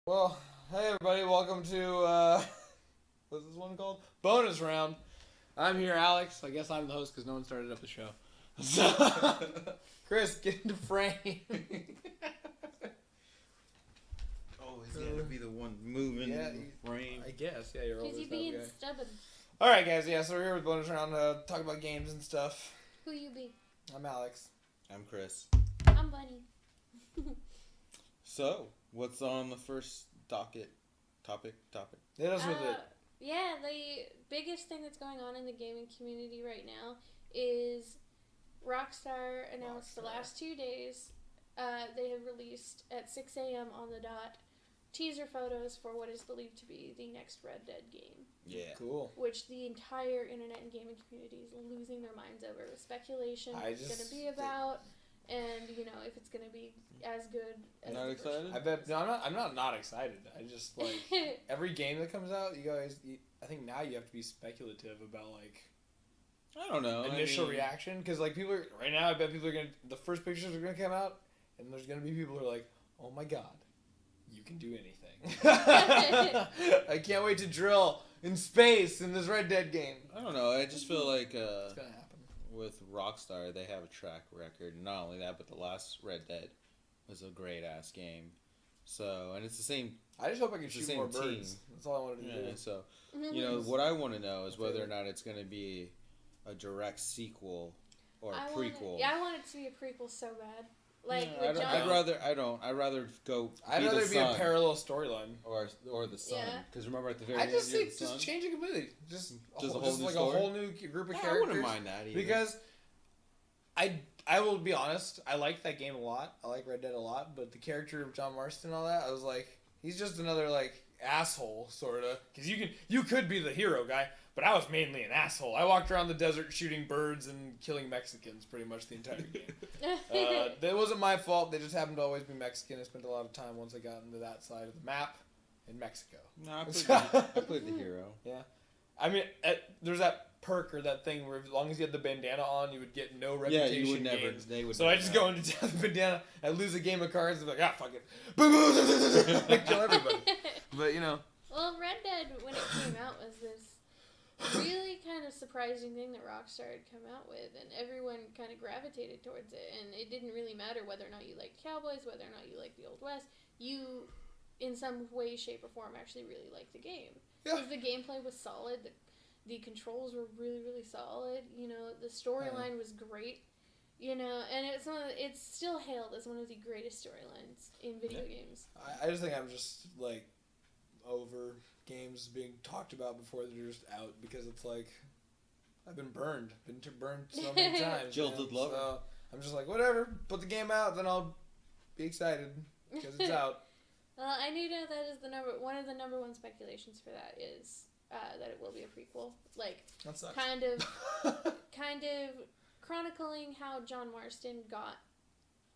Well, hey everybody, welcome to, what's this one called? Bonus round. I'm here, Alex. I guess I'm the host because no one started up the show. So, Kris, get into frame. Always gotta be the one moving Yeah, the frame. I guess, yeah, you're always Because you that being guy. stubborn. Alright guys, yeah, so we're here with bonus round to talk about games and stuff. Who you be? I'm Alex. I'm Kris. I'm Bunny. So, what's on the first topic? Hit us with it. Yeah, the biggest thing that's going on in the gaming community right now is Rockstar announced the last 2 days they have released at 6 a.m. on the dot teaser photos for what is believed to be the next Red Dead game. Yeah. Cool. Which the entire internet and gaming community is losing their minds over. Speculation it's going to be about, and you know if it's going to be as good as Not the excited? I bet, no, I'm not excited. I just, like, every game that comes out, I think now you have to be speculative about, like, I don't know. initial reaction, because like right now I bet people are gonna, the first pictures are gonna come out and there's gonna be people who are like, oh my god, you can do anything. I can't wait to drill in space in this Red Dead game. I don't know. I just feel like It's gonna happen. with Rockstar, they have a track record. Not only that, but the last Red Dead was a great ass game. So, and it's the same. I just hope I can It's the shoot same more team. birds. That's all I wanted to Yeah. do. So, what I want to know is whether or not it's going to be a direct sequel or a prequel. I want it to be a prequel so bad. Like Yeah, with John. I'd rather go. I'd rather be a parallel storyline. or the sun. Yeah. Because remember at the very I end, just you're think the sun. just change it completely. Just a whole new like story? a whole new group of Yeah, characters. I wouldn't mind that either. Because I will be honest, I like that game a lot. I like Red Dead a lot, but the character of John Marston and all that, I was like, he's just another like asshole sort of. Because you could be the hero guy, but I was mainly an asshole. I walked around the desert shooting birds and killing Mexicans pretty much the entire game. That wasn't my fault. They just happened to always be Mexican. I spent a lot of time once I got into that side of the map in Mexico. No, I played the hero. Yeah. I mean, there's that perk or that thing where as long as you had the bandana on, you would get no reputation. Yeah, you would never. gains. They would. So never I just know. go into town with the bandana, I lose a game of cards, and be like, fuck it. I kill everybody. But, you know. Well, Red Dead, when it came out, was this really kind of surprising thing that Rockstar had come out with, and everyone kind of gravitated towards it, and it didn't really matter whether or not you liked cowboys, whether or not you liked the Old West, you, in some way, shape, or form, actually really liked the game. Yeah. Because the gameplay was solid, the controls were really, really solid, you know, the storyline was great, you know, and it's still hailed as one of the greatest storylines in video games. I just think I'm just, like, over games being talked about before they're just out, because it's like, I've been burned so many times. Jilted lover. So I'm just like, whatever, put the game out, then I'll be excited, because it's out. Well, I do know that is one of the number one speculations for that is that it will be a prequel, like That sucks. kind of chronicling how John Marston got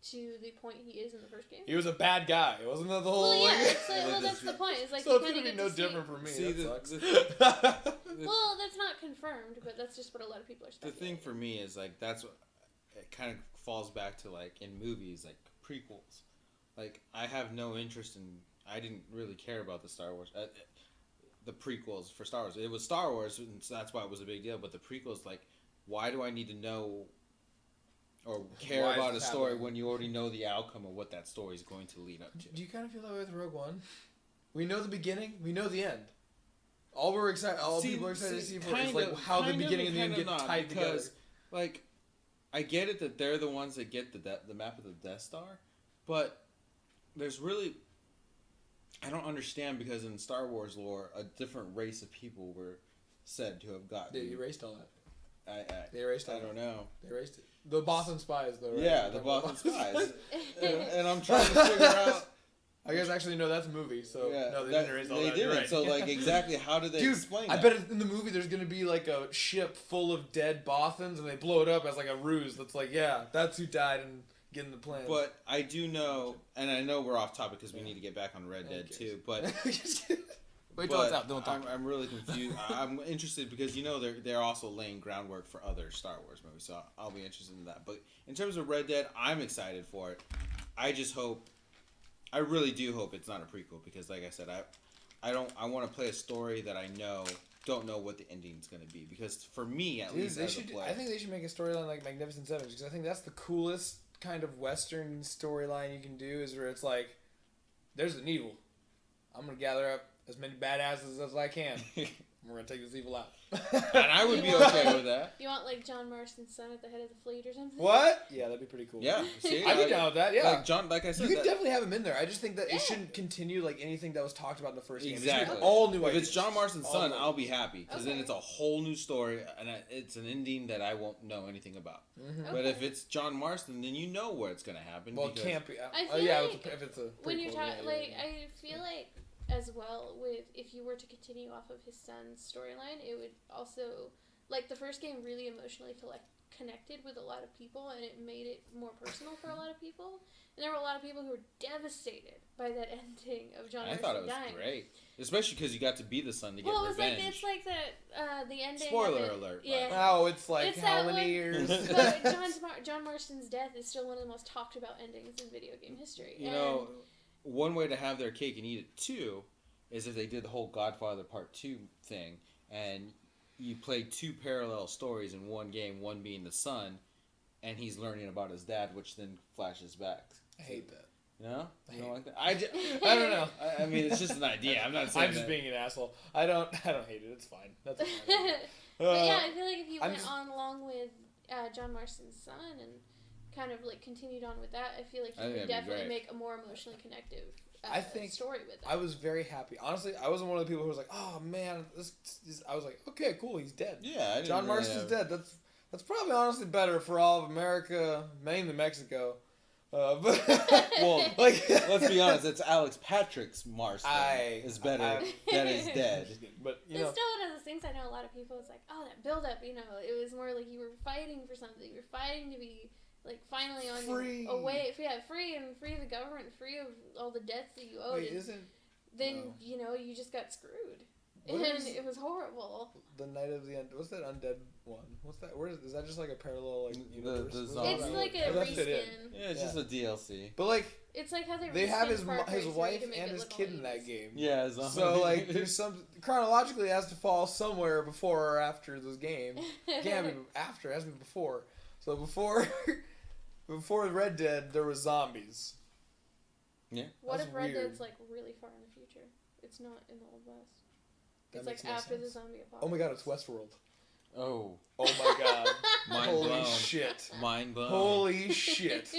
to the point he is in the first game. He was a bad guy. Wasn't that the whole Well, yeah, like, that's the point. It's like so you it's kind gonna of be get no to see. different for me. See, that the- sucks. Well, that's not confirmed, but that's just what a lot of people are The speculating. thing for me is like that's what it kind of falls back to, like in movies, like prequels. Like I have no interest in. I didn't really care about the Star Wars, the prequels for Star Wars. It was Star Wars, and so that's why it was a big deal. But the prequels, like, why do I need to know or care Why is about a this story happening? when you already know the outcome of what that story is going to lead up to? Do you kind of feel that way with Rogue One? We know the beginning. We know the end. All people are excited to see for is like how the beginning and the end get tied together. Like, I get it that they're the ones that get the map of the Death Star, but there's really. I don't understand, because in Star Wars lore, a different race of people were said to have gotten. They erased all that. They erased all I don't know. They erased it. The Boston spies, though, right? Yeah, the Boston spies. and I'm trying to figure out. I guess actually no, that's a movie. So Yeah, no, they didn't erase all they that. didn't. You're right. So like exactly how do they Dude, explain I that? bet in the movie there's gonna be like a ship full of dead Bothans, and they blow it up as like a ruse. That's like, yeah, that's who died and getting the plans. But I do know, and I know we're off topic because we need to get back on Red Dead too. But wait till it's out. Don't talk. I'm really confused. I'm interested because they're also laying groundwork for other Star Wars movies, so I'll be interested in that. But in terms of Red Dead, I'm excited for it. I just hope I really do hope it's not a prequel because, like I said, I want to play a story that I don't know what the ending's going to be because for me at least they as should. a player, I think they should make a storyline like Magnificent Seven because I think that's the coolest kind of Western storyline you can do. Is where it's like, there's an evil. I'm gonna gather up as many badasses as I can. We're gonna take this evil out. and I would be okay with that. You want like John Marston's son at the head of the fleet or something? What? Yeah, that'd be pretty cool. Yeah, see, I'd be down with that. Yeah, like I said, you could definitely have him in there. I just think that Yeah. it shouldn't continue like anything that was talked about in the first game. It should Exactly. be all new If ideas. it's John Marston's All son, new I'll be happy because then Okay. it's a whole new story and it's an ending that I won't know anything about. Mhm. But Okay. if it's John Marston, then you know where it's gonna happen. Well, it because can't be. I Oh feel yeah, like if it's a When you're prequel, talking, yeah, like, yeah. I feel like as well with if you were to continue off of his son's storyline, it would also like the first game really emotionally connected with a lot of people, and it made it more personal for a lot of people. And there were a lot of people who were devastated by that ending of John I Marston thought it was dying. great, especially because you got to be the son to get Well, it was revenge. like it's like the ending. Spoiler of it, alert, Yeah. Oh, it's like It's how that many one- years? But John Marston's death is still one of the most talked about endings in video game history. You know, one way to have their cake and eat it too is if they did the whole Godfather Part 2 thing and you played two parallel stories in one game, one being the son, and he's learning about his dad, which then flashes back. I hate that. You know? I You don't hate like that? I don't know. I mean, it's just an idea. I'm not saying I'm just that. being an asshole. I don't hate it. It's fine. That's fine. But yeah, I feel like if you I'm went just- on along with John Marston's son and kind of like continued on with that, I feel like I you think could that'd be definitely great. make a more emotionally connective I think story with that. I was very happy. Honestly, I wasn't one of the people who was like, "Oh man, this." I was like, "Okay, cool, he's dead." Yeah, I didn't John really Marston's have- dead. That's probably honestly better for all of America, mainly Mexico. But Well, like, let's be honest, it's Alex Patrick's Marston is better I- that is dead. But you It's know, still one of those things I know a lot of people, it's like, oh, that build up, you know, it was more like you were fighting for something. You were fighting to be, like, finally on Free. your away, free and free of the government, free of all the debts that you owed. wait, and isn't then, no. you know, you just got screwed. What and is- it was horrible. the Night of the End? What's that undead one? What's that? Where is that? Just like a parallel like The universe? What's zombie- all It's that? like a How does that fit in? reskin. Yeah, it's just a DLC. But like, It's like how they have reskin Far Cry his 3 wife to make and it his look kid all in that 80s. game. Yeah, So like, there's some chronologically it has to fall somewhere before or after this game. It can't be after. It has to be before. So before, before Red Dead, there was zombies. Yeah. What That's if Red weird. Dead's like really far in the future? It's not in the Old West. That It's makes like no after the sense. zombie apocalypse. Oh my god, it's Westworld. Oh, Oh my god. mind Holy blown. shit. Mind blown. Holy shit.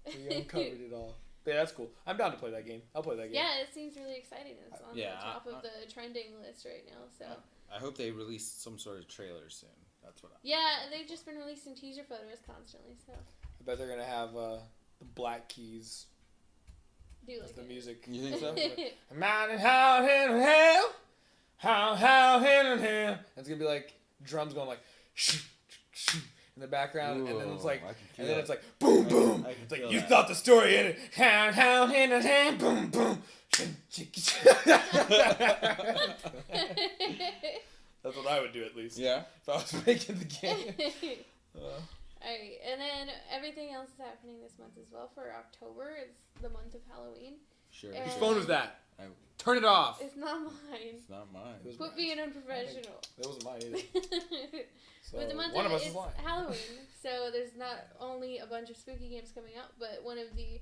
We uncovered it all. Yeah, that's cool. I'm down to play that game. I'll play that game. Yeah, it seems really exciting. It's on Yeah, the top of the trending list right now. So I hope they release some sort of trailer soon. That's what yeah, they've just been releasing teaser photos constantly. So I bet they're gonna have the Black Keys do as like the it. music. You think so? Mountain how in hell, how in hell. It's gonna be like drums going like in the background, and then it's like, Ooh, I can feel and then it. it's like boom, boom. I can It's like feel you that. thought the story ended. How in hand, boom, boom. That's what I would do at least Yeah. if I was making the game. Alright, and then everything else is happening this month as well. For October, it's the month of Halloween. Sure. Whose Whose Yeah. phone was that? I- Turn it off. It's not mine. It's not mine. It was Quit mine. being unprofessional. That wasn't mine either. So But the month one of us it's is lying. Halloween, so there's not only a bunch of spooky games coming out, but one of the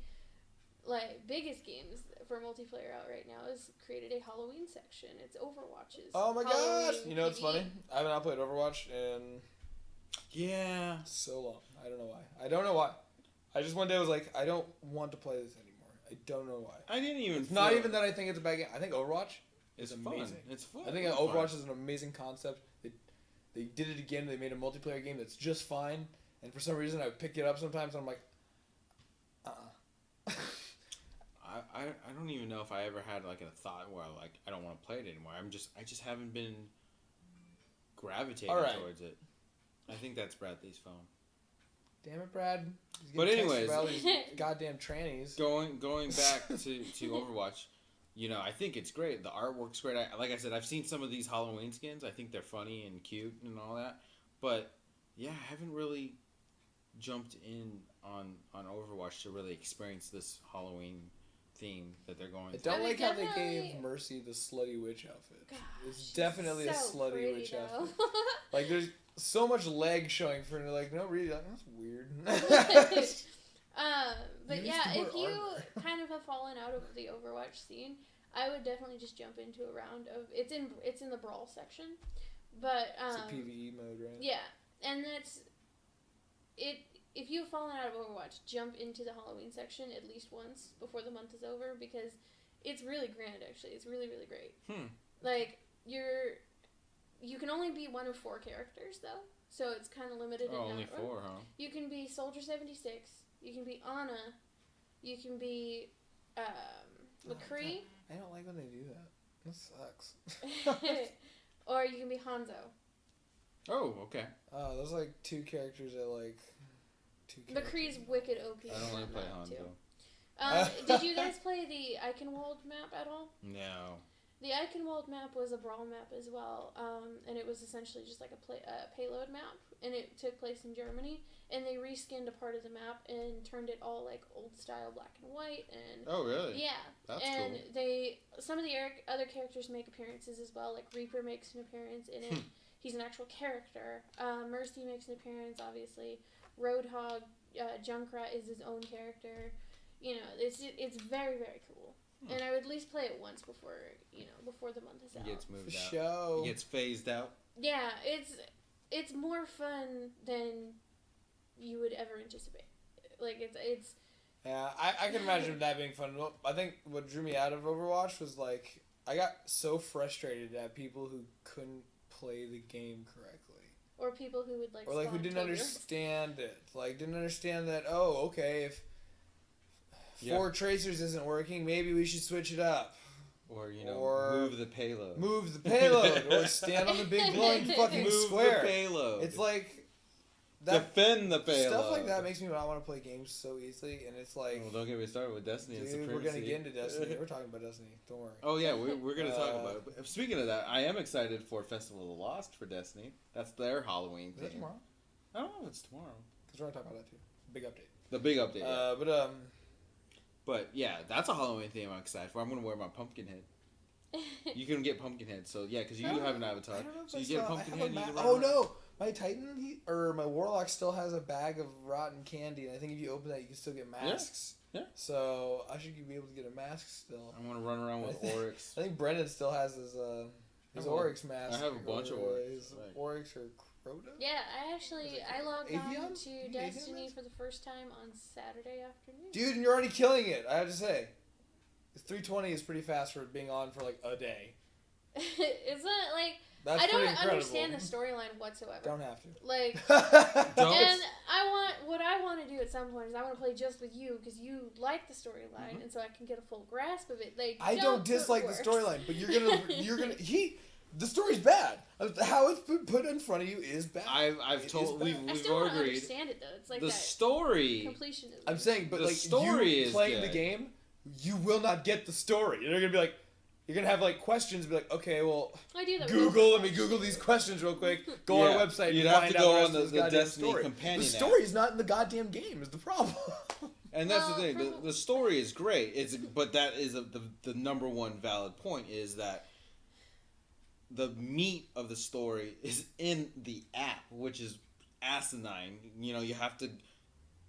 like biggest games for multiplayer out right now is created a Halloween section. It's Overwatch's. Oh my gosh! Halloween You know what's PvE. funny? I haven't outplayed Overwatch in Yeah. so long. I don't know why. I just one day was like, I don't want to play this anymore. I don't know why. I didn't even. It's not feel- even that I think it's a bad game. I think Overwatch It's is fun. amazing. It's fun. I think It's Overwatch fun. is an amazing concept. They did it again. They made a multiplayer game that's just fine. And for some reason, I pick it up sometimes and I'm like, I don't even know if I ever had like a thought where like I don't want to play it anymore. I just haven't been gravitating Alright. towards it. I think that's Bradley's phone. Damn it, Brad. He's But getting texted anyways- by all these goddamn trannies. Going back to Overwatch, you know, I think it's great. The artwork's great. Like I said, I've seen some of these Halloween skins. I think they're funny and cute and all that. But yeah, I haven't really jumped in. on Overwatch to really experience this Halloween theme that they're going I through. don't like how they definitely- gave Mercy the slutty witch outfit. Gosh, It's she's definitely a so slutty pretty, witch though. outfit. Like, there's so much leg showing for her, like, no, really, like, that's weird. But Used yeah, to wear if you armor. kind of have fallen out of the Overwatch scene, I would definitely just jump into a round of it's in the brawl section, but It's a PvE mode, right? yeah, and that's it. If you've fallen out of Overwatch, jump into the Halloween section at least once before the month is over because it's really grand. Actually, it's really really great. Like you can only be one of 4 characters though, so it's kind of limited. Oh, in only that 4, way. huh? You can be Soldier 76. You can be Ana. You can be McCree. I don't like when they do that. That sucks. Or you can be Hanzo. Oh, okay. Those are like 2 characters that like. 2 characters. McCree's wicked OP. I don't want to play Hanzo. Hanzo. Did you guys play the Eichenwald map at all? No. The Eichenwald map was a brawl map as well, and it was essentially just like a payload map, and it took place in Germany, and they reskinned a part of the map and turned it all like old style black and white, and Oh, really? yeah, That's and cool. some of the other characters make appearances as well, like Reaper makes an appearance in it. He's an actual character. Mercy makes an appearance, obviously. Roadhog, Junkrat is his own character. You know, it's very very cool. And I would at least play it once before the month is out. He gets moved For out. show. He gets phased out. Yeah, it's more fun than you would ever anticipate. Like it's Yeah, I can imagine that being fun. Well, I think what drew me out of Overwatch was like I got so frustrated at people who couldn't play the game correctly, or people who would like or like who spawn didn't totems. understand it. Like didn't understand that. Oh, okay, if 4 tracers isn't working, maybe we should switch it up. Or, Or move the payload. Move the payload, or stand on the big glowing fucking Move square. the payload. It's like that Defend the payload. stuff like that makes me not want to play games so easily, and it's like, Well, don't get me started with Destiny and dude, Supremacy. we're gonna get into Destiny. We're talking about Destiny. Don't worry. Oh, yeah, we're going to talk about it. Uh, But speaking of that, I am excited for Festival of the Lost for Destiny. That's their Halloween Is thing. that tomorrow? I don't know if it's tomorrow. Because we're gonna talk about that too. Big update. The big update. Yeah. But yeah, that's a Halloween theme I'm excited for. I'm going to wear my pumpkin head. You can get pumpkin head, so yeah, because you I don't have an know- avatar. I don't know if So you I get a still- I pumpkin have head. You can oh run around. no, my Titan or my Warlock still has a bag of rotten candy, and I think if you open that, you can still get masks. Yeah. So I should be able to get a mask still. I want to run around with Oryx. I think Brendan still has his Oryx mask. I have a bunch of Oryx, His like- Oryx or Crota? Yeah, I logged on Avion? to You mean Destiny Avion? for the first time on Saturday afternoon. Dude, and you're already killing it. I have to say, 320 is pretty fast for being on for like a day. It's not like That's I don't pretty incredible. understand the storyline whatsoever. Don't have to. Like, Don't. and what I want to do at some point is I want to play just with you because you like the storyline, and so I can get a full grasp of it. Like, I don't dislike the storyline, but you're gonna the story's bad. How it's put in front of you is bad. I've It told is we've bad. I we've still all don't agreed. understand it though. It's like The that story. completionism. I'm saying, but The like story you is playing the good. game, you will not get the story. You're gonna be like, you're gonna have like questions. Be like, okay, well, I do that. with Google. Let me Overwatch. Google these questions real quick. Go on Yeah, our website. you'd and have find to out go rest on of the goddamn Destiny story. companion The app. story's not in the goddamn game. Is the problem. And that's Well, the thing. from- The story is great. But that is the number one valid point is that the meat of the story is in the app, which is asinine. You have to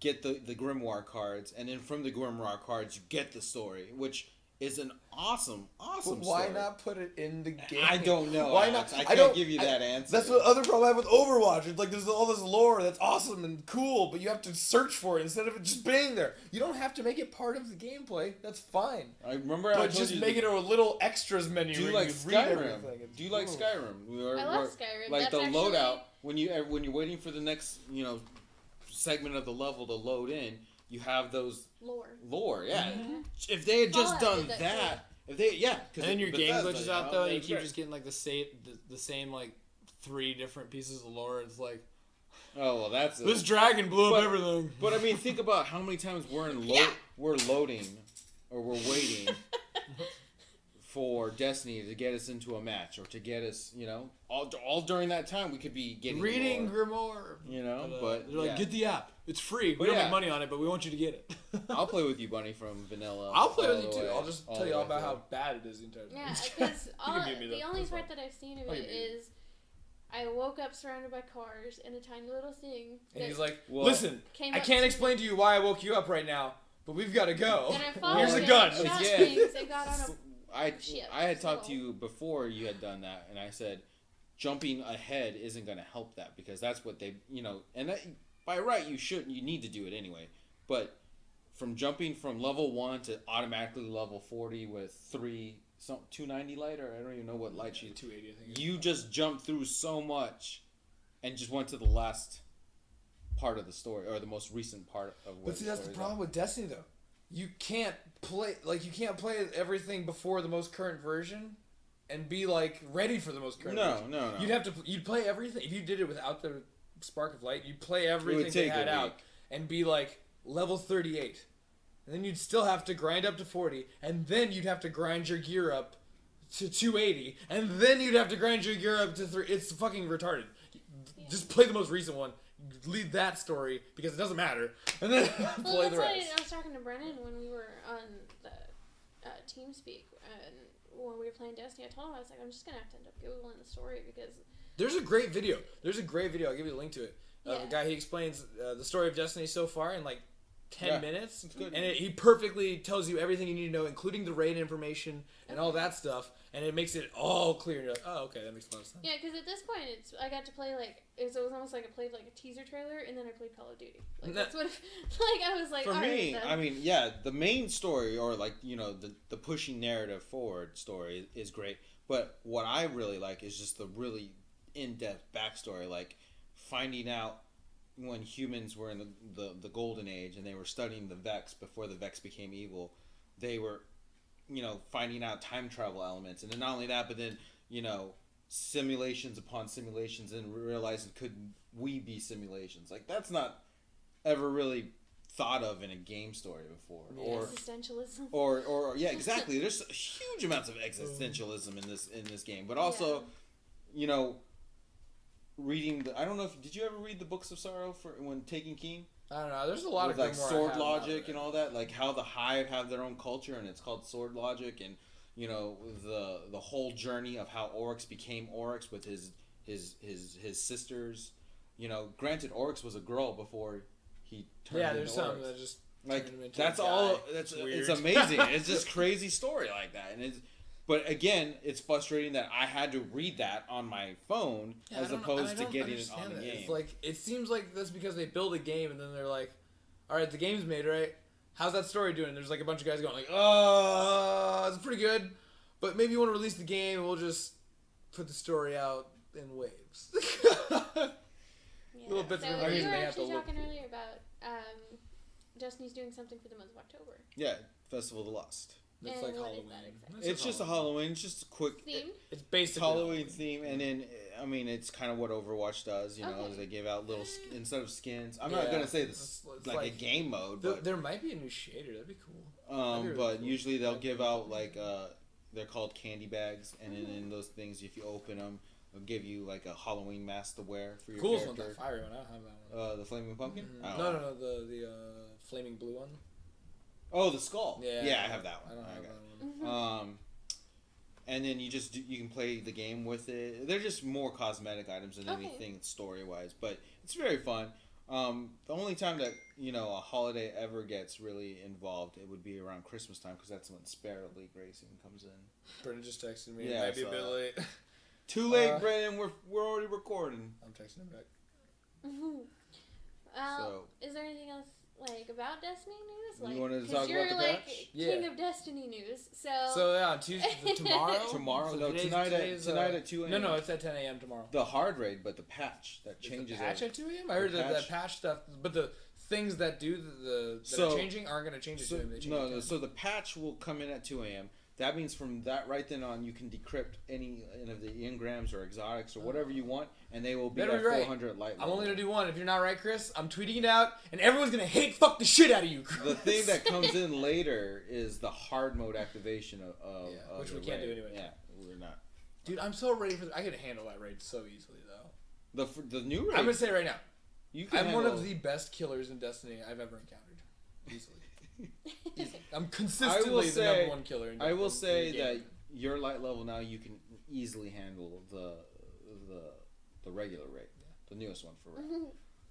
get the Grimoire cards, and then from the Grimoire cards, you get the story, which is an awesome But why story. not put it in the game? I don't know. Why Alex. not? I can't give you that answer. That's what other problem I have with Overwatch. It's like there's all this lore that's awesome and cool, but you have to search for it instead of it just being there. You don't have to make it part of the gameplay. That's fine. I remember. I But told just you make it a little extras menu. Do you where like you can read Skyrim? everything. It's Do you like cool. Skyrim? I love Skyrim. Like That's the actually- loadout when you're waiting for the next segment of the level to load in, you have those lore. Yeah. Mhm. If they had just Fallout done did that that, if they And then your game glitches out though, and you keep just. just getting like the same like 3 different pieces of lore. It's like Oh well, that's it. this dragon blew But- up everything. But I mean, think about how many times we're loading or we're waiting for Destiny to get us into a match or to get us, you know, all during that time we could be getting reading lore, Grimoire. you know. But they're like, yeah. get the app. It's free. We But don't yeah. make money on it, but we want you to get it. I'll play with you, Bunny, from vanilla. I'll play all with you the too. way- I'll just tell the you all way about through. how bad it is the entire time. Yeah, because You can mute me, the though. only That's part fine. that I've seen of I'll it give you it. is I woke up surrounded by cars and a tiny little thing. And that he's like, Well, listen, came I up can't to explain to you why I woke you up right now, but we've got to go. And I followed Here's a it, gun. shot Yeah. things, and got on a I shit, had talked to so- you before you had done that, and I said jumping ahead isn't going to help that because that's what they, you know, and that, by right you need to do it anyway. But from jumping from level 1 to automatically level 40 with 290 light, or I don't even know what light she. 280, I think. You just jumped through so much, and just went to the last part of the story or the most recent part of. What But see, that's the story's problem at. with Destiny, though. You can't play everything before the most current version, and be like ready for the most current version. No. You'd play everything if you did it without the spark of light. You'd play everything they take had a out week. and be like level 38, and then you'd still have to grind up to 40, and then you'd have to grind your gear up to 280, and then you'd have to grind your gear up to 3. It's fucking retarded. Just play the most recent one. Lead that story because it doesn't matter, and then Well, play that's the why rest. I was talking to Brennan when we were on the TeamSpeak, and when we were playing Destiny, I told him, I was like, I'm just gonna have to end up googling the story because There's a great video. I'll give you the link to it. Yeah. The guy, he explains the story of Destiny so far in like 10 Yeah, minutes. it's good. And he perfectly tells you everything you need to know, including the raid information and all that stuff. And it makes it all clear. And you're like, oh, okay, that makes a lot of sense. yeah, because at this point, I got to play like it was almost like I played like a teaser trailer, and then I played Call of Duty. Like that's what like I was like. For all me, right, then. I mean, yeah, the main story or like, you know, the pushing narrative forward story is great. But what I really like is just the really in-depth backstory, like finding out when humans were in the golden age and they were studying the Vex before the Vex became evil. They were, you know, finding out time travel elements, and then not only that, but then, you know, simulations upon simulations, and realizing could we be simulations? Like that's not ever really thought of in a game story before, Existentialism. or yeah, exactly. There's huge amounts of existentialism in this game, but also, you know, reading I don't know if did you ever read the Books of Sorrow for when Taking King? I don't know. There's a lot With, of like Grimoire I sword have logic about and it. all that, like how the Hive have their own culture and it's called sword logic, and you know the whole journey of how Oryx became Oryx with his sisters. You know, granted, Oryx was a girl before he turned Yeah, into there's some Oryx. that just Like turn him into that's a guy. all. That's It's it's weird. amazing. It's just crazy story like that, and it's. But again, it's frustrating that I had to read that on my phone Yeah, I as don't know- opposed and I to don't getting it on understand the that. game. It's like it seems like that's because they build a game and then they're like, all right, the game's made, right? How's that story doing? There's like a bunch of guys going like, oh, it's pretty good, but maybe you want to release the game and we'll just put the story out in waves. Yeah. Little bits of so information you were they have to actually look talking through. earlier about Destiny's doing something for the month of October. Yeah, Festival of the Lost. It's And like what is Halloween. that exactly? It's just a Halloween, it's just a quick Theme? It's basically Halloween theme, and then I mean it's kind of what Overwatch does. You know, Okay. is they give out little instead of skins. I'm Yeah. not gonna say this It's like a like- game mode, There, but there might be a new shader. That'd be cool. that'd be really but cool. usually they'll give out like they're called candy bags, and then in those things, if you open them, they'll give you like a Halloween mask to wear for your Coolest one's that character. fiery one. I don't have that one. The flaming pumpkin. Mhm. I don't No, know. no, no, the flaming blue one. Oh, the skull. Yeah, I have that one. I don't have got that it. one. Mm-hmm. And then you can play the game with it. They're just more cosmetic items than Okay. anything story wise, but it's very fun. The only time that a holiday ever gets really involved, it would be around Christmas time because that's when Sparrow League Racing comes in. Brendan just texted me. Yeah, It might be a I bit saw late. Too late, Brandon. We're already recording. I'm texting him back. Well, is there anything else like about Destiny news? You Like, wanted to 'cause talk you're about the like patch? king Yeah. of Destiny news. So yeah, on Tuesday, tomorrow. Tomorrow? So No, tonight at 2 No, a.m. no, it's at 10 a.m. tomorrow. The hard raid, but the patch that changes Patch it. at 2 a.m. I heard The that patch? patch stuff, but the things that do that So- are changing aren't going to change at 2 a.m. They change at 10. So the patch will come in at 2 a.m. that means from that right then on, you can decrypt any of the engrams or exotics or whatever you want, and they will be Better at be right. 400 light I'm level. only gonna do one. If you're not right, Chris, I'm tweeting it out, and everyone's gonna hate fuck the shit out of you. Chris. The thing that comes in later is the hard mode activation of which the we can't raid. do anyway. Yeah, we're not. Dude, I'm so ready for. I can handle that raid so easily though. The new raid. I'm gonna say it right now. You can I'm one handle- of the best killers in Destiny I've ever encountered. Easily. I'm consistently the number one killer in Destiny. I will say that your light level now, you can easily handle the regular raid, the newest one for raid.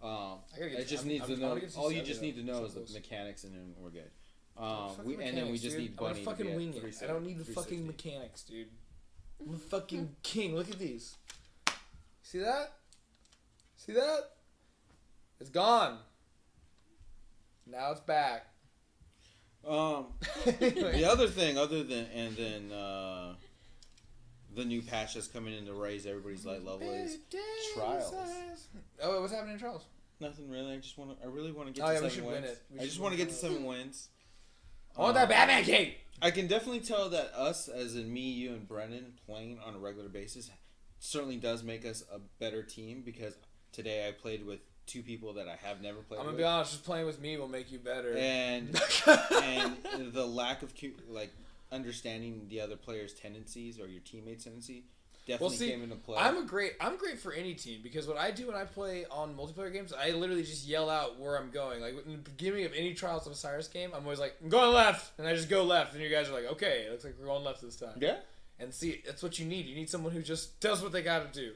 I gotta get It just I'm- needs I'm to know. trying to get to All you seven, just though. need to know So is the close. mechanics, and then we're good. Fucking And then we mechanics, just dude. need I'm Bunny gonna fucking to be wing at it. I don't need the fucking 360. mechanics, dude. I'm a fucking king. Look at these. See that? See that? It's gone. Now it's back. The other thing, the new patch that's coming in to raise everybody's light level is trials. Oh, what's happening in trials? Nothing really. I really want to get Oh, to yeah, we 7 should wins. win it. I just want to get to 7 wins. I want that Batman cape. I can definitely tell that us, as in me, you, and Brennan, playing on a regular basis, certainly does make us a better team. Because today I played with 2 people that I have never played I'm with. gonna be honest. Just playing with me will make you better. And the lack of understanding the other player's tendencies or your teammate's tendency definitely came into play. I'm great for any team because what I do when I play on multiplayer games, I literally just yell out where I'm going. Like in the beginning of any Trials of Osiris game, I'm always like, I'm going left, and I just go left, and you guys are like, okay, it looks like we're going left this time. Yeah. And see, that's what you need. You need someone who just does what they gotta do.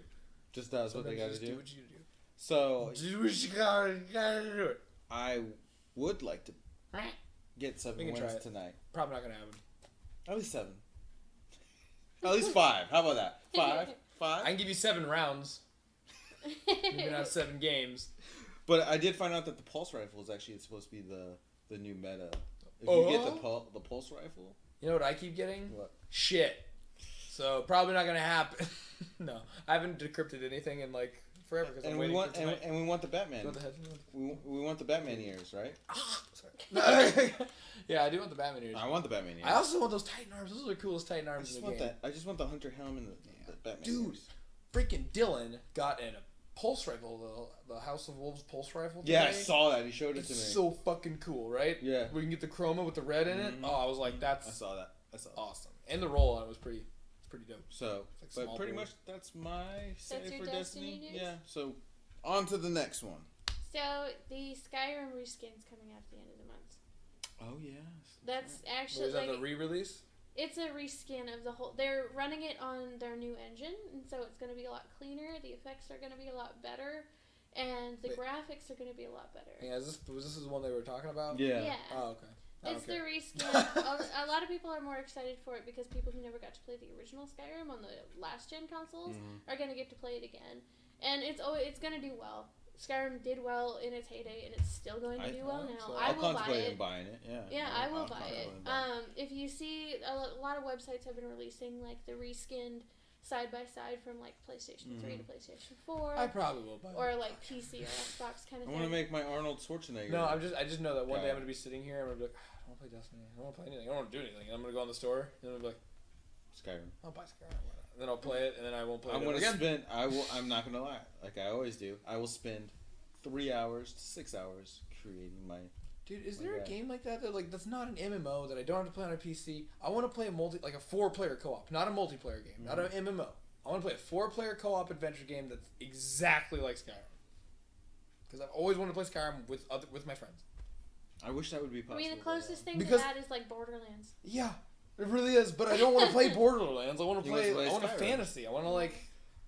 Just does what they Sometimes gotta you do. just do what you do. So Do what you gotta do it. I would like to get We 7 can try wins it. tonight. Probably not gonna happen. At least 7. At least 5. How about that? 5. I can give you 7 rounds. Maybe not 7 games. But I did find out that the pulse rifle is actually supposed to be the new meta. If you get the pulse rifle, You know what I keep getting? what? Shit. So probably not gonna happen. No, I haven't decrypted anything in like forever because I'm And we waiting want for tonight. and we want the Batman. You want the head? We want the Batman ears, right? Sorry. Yeah, I do want the Batman ears. I want the Batman ears. I also want those Titan arms. Those are the coolest Titan I arms just in the want game. that. I just want the Hunter helm and the Batman. Dude, ears. freaking Dylan got a pulse rifle, the House of Wolves pulse rifle. Yeah, I today. saw that. He showed it It's to me. so fucking cool, right? Yeah. We can get the chroma with the red in it. Mhm. Oh, I was like, I that's saw that. I saw that. awesome. And the roll on it was pretty dope. So, Like but small pretty board. much that's my say That's your for Destiny Destiny. news? Yeah. So, on to the next one. So the Skyrim reskin's coming out at the end of the month. Oh yes. That's Was actually that the like re-release? it's a reskin of the whole. They're running it on their new engine, and so it's going to be a lot cleaner. The effects are going to be a lot better, and the Wait. graphics are going to be a lot better. Yeah, was this the one they were talking about? Yeah. Oh, okay. I don't It's care. the reskin. A lot of people are more excited for it because people who never got to play the original Skyrim on the last gen consoles Mhm. are going to get to play it again, and it's going to do well. Skyrim did well in its heyday, and it's still going to do well hope now. so. I I'll will buy contemplate it. buying it. Yeah. Yeah, I will I'll buy it. contemplate buying If you see, a lot of websites have been releasing like the reskinned side by side from like PlayStation 3 to PlayStation 4, I probably will buy it. or like PC or Xbox kind of I thing. want to make my Arnold Schwarzenegger. No, I just know that one day Okay. I'm gonna be sitting here and I'm gonna be like, I don't want to play Destiny. I don't want to play anything. I don't want to do anything. I'm gonna go on the store and I'm gonna be like, Skyrim. I'll buy Skyrim. Why not? And then I'll play it and then I won't play I'm it gonna ever again. spend. I'm not gonna lie. Like I always do. I will spend 3 hours to 6 hours creating my. Dude, is there a Okay. game like that like that's not an MMO that I don't have to play on a PC? I want to play a 4-player co-op, not a multiplayer game, not an MMO. I want to play a 4-player co-op adventure game that's exactly like Skyrim. Because I've always wanted to play Skyrim with my friends. I wish that would be I possible. mean, the closest thing Because- to that is like Borderlands. Yeah, it really is. But I don't want to play Borderlands. I want to You want play. to play I want a Skyrim. fantasy. I want to like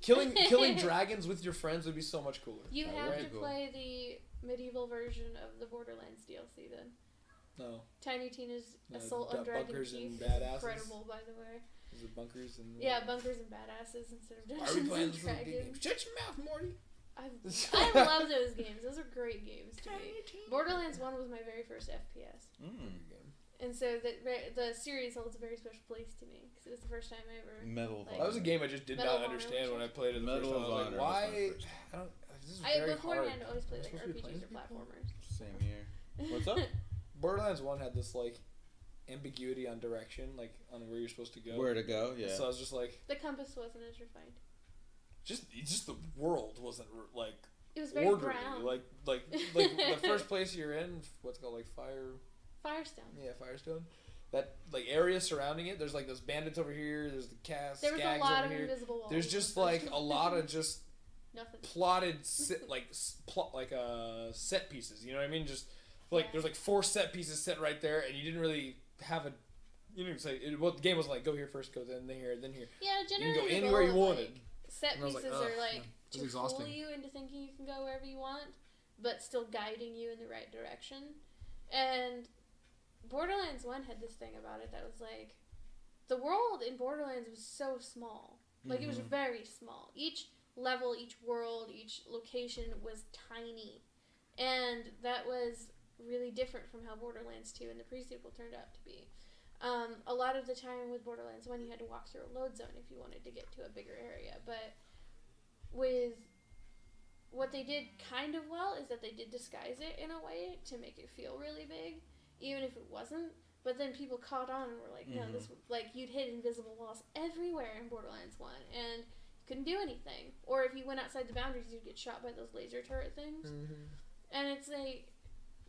killing dragons with your friends would be so much cooler. You That have would to be cool. play the medieval version of the Borderlands DLC then. No, Tiny Tina's No, Assault on got Dragon bunkers Keith and is badasses. incredible, by the way. is it bunkers and Yeah, bunkers and badasses instead of Why are we Dungeons playing and this little game? Dragons. Shut your mouth, Morty. I love those games. Those are great games to me. Borderlands 1 was my very first FPS. And so the series holds a very special place to me because it was the first time I ever. Medal of Like- Honor. That was a game I just did Medal not of Honor, understand when I which played it the first Medal time. I of was like, Honor was why? my first. I don't. This is I very beforehand hard. always played Am I like supposed to be RPGs or playing with people? platformers. Same here. What's up? Borderlands 1 had this like ambiguity on direction, like on where you're supposed to go. Where to go? Yeah. So I was just like, The compass wasn't as refined. just the world wasn't like It was very orderly. brown. Like the first place you're in, what's it called, like Firestone. Yeah, Firestone. That like area surrounding it. There's like those bandits over here. There's the There was skags a lot over of here. invisible walls. There's just like a lot of just nothing. plotted set pieces. You know what I mean? Just like there's like 4 set pieces set right there, and you didn't really have a. You didn't say well. The game was like go here first, go then here, then here. Yeah, You generally can go the anywhere goal you of, wanted. Like, set And I was pieces like, are ugh, like man, to that's fool exhausting. you into thinking you can go wherever you want, but still guiding you in the right direction. And Borderlands 1 had this thing about it that was like, the world in Borderlands was so small. Like, it was very small. Each level, each world, each location was tiny. And that was really different from how Borderlands 2 and the pre-sequel turned out to be. A lot of the time with Borderlands 1, you had to walk through a load zone if you wanted to get to a bigger area. But with what they did kind of well is that they did disguise it in a way to make it feel really big, even if it wasn't. But then people caught on and were like, no, this, like, you'd hit invisible walls everywhere in Borderlands 1, and you couldn't do anything. Or if you went outside the boundaries, you'd get shot by those laser turret things. And it's like,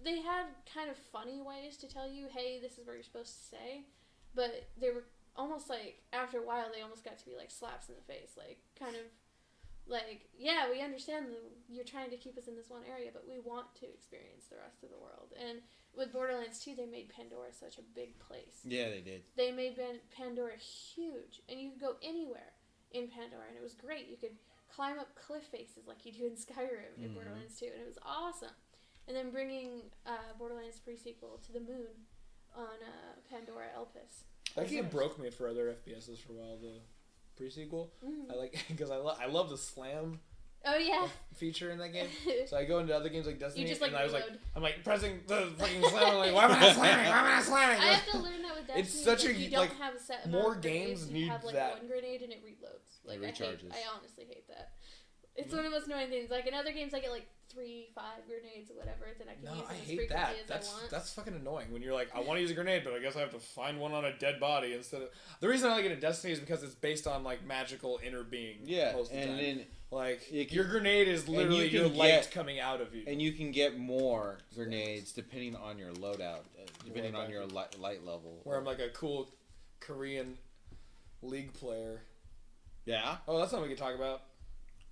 they had kind of funny ways to tell you, hey, this is where you're supposed to stay. But they were almost like, after a while, they almost got to be like slaps in the face. Like, kind of like, yeah, we understand that you're trying to keep us in this one area, but we want to experience the rest of the world. And with Borderlands 2, they made Pandora such a big place. Yeah, they did. They made Pandora huge, and you could go anywhere in Pandora, and it was great. You could climb up cliff faces like you do in Skyrim in Borderlands 2, and it was awesome. And then bringing Borderlands pre-sequel to the moon on Pandora Elpis. That game broke me for other FPSs for a while. The pre-sequel, I like because I love the slam. Oh yeah. Feature in that game. So I go into other games like Destiny, You just, like, and I was like, reload. I'm like pressing the fucking slam. I'm like, why am I not slamming? Why am I not slamming? I have to learn that with Destiny. It's such like, a you don't like have a set amount more of grenades, games you need have like that. one grenade and it reloads. Like It recharges. I honestly hate that. It's one of the most annoying things. Like in other games, I get like 3, 5 grenades or whatever, then I can No, use I them as hate frequently that. as I want. That's fucking annoying when you're like, I want to use a grenade, but I guess I have to find one on a dead body instead of. The reason I like it in Destiny is because it's based on like magical inner being. Yeah, most of the and time. then like you can- your grenade is literally you can your light get- coming out of you. and you can get more grenades depending on your loadout, depending Right on your light level. Where I'm like a cool Korean League player. Yeah. Oh, that's something we can talk about.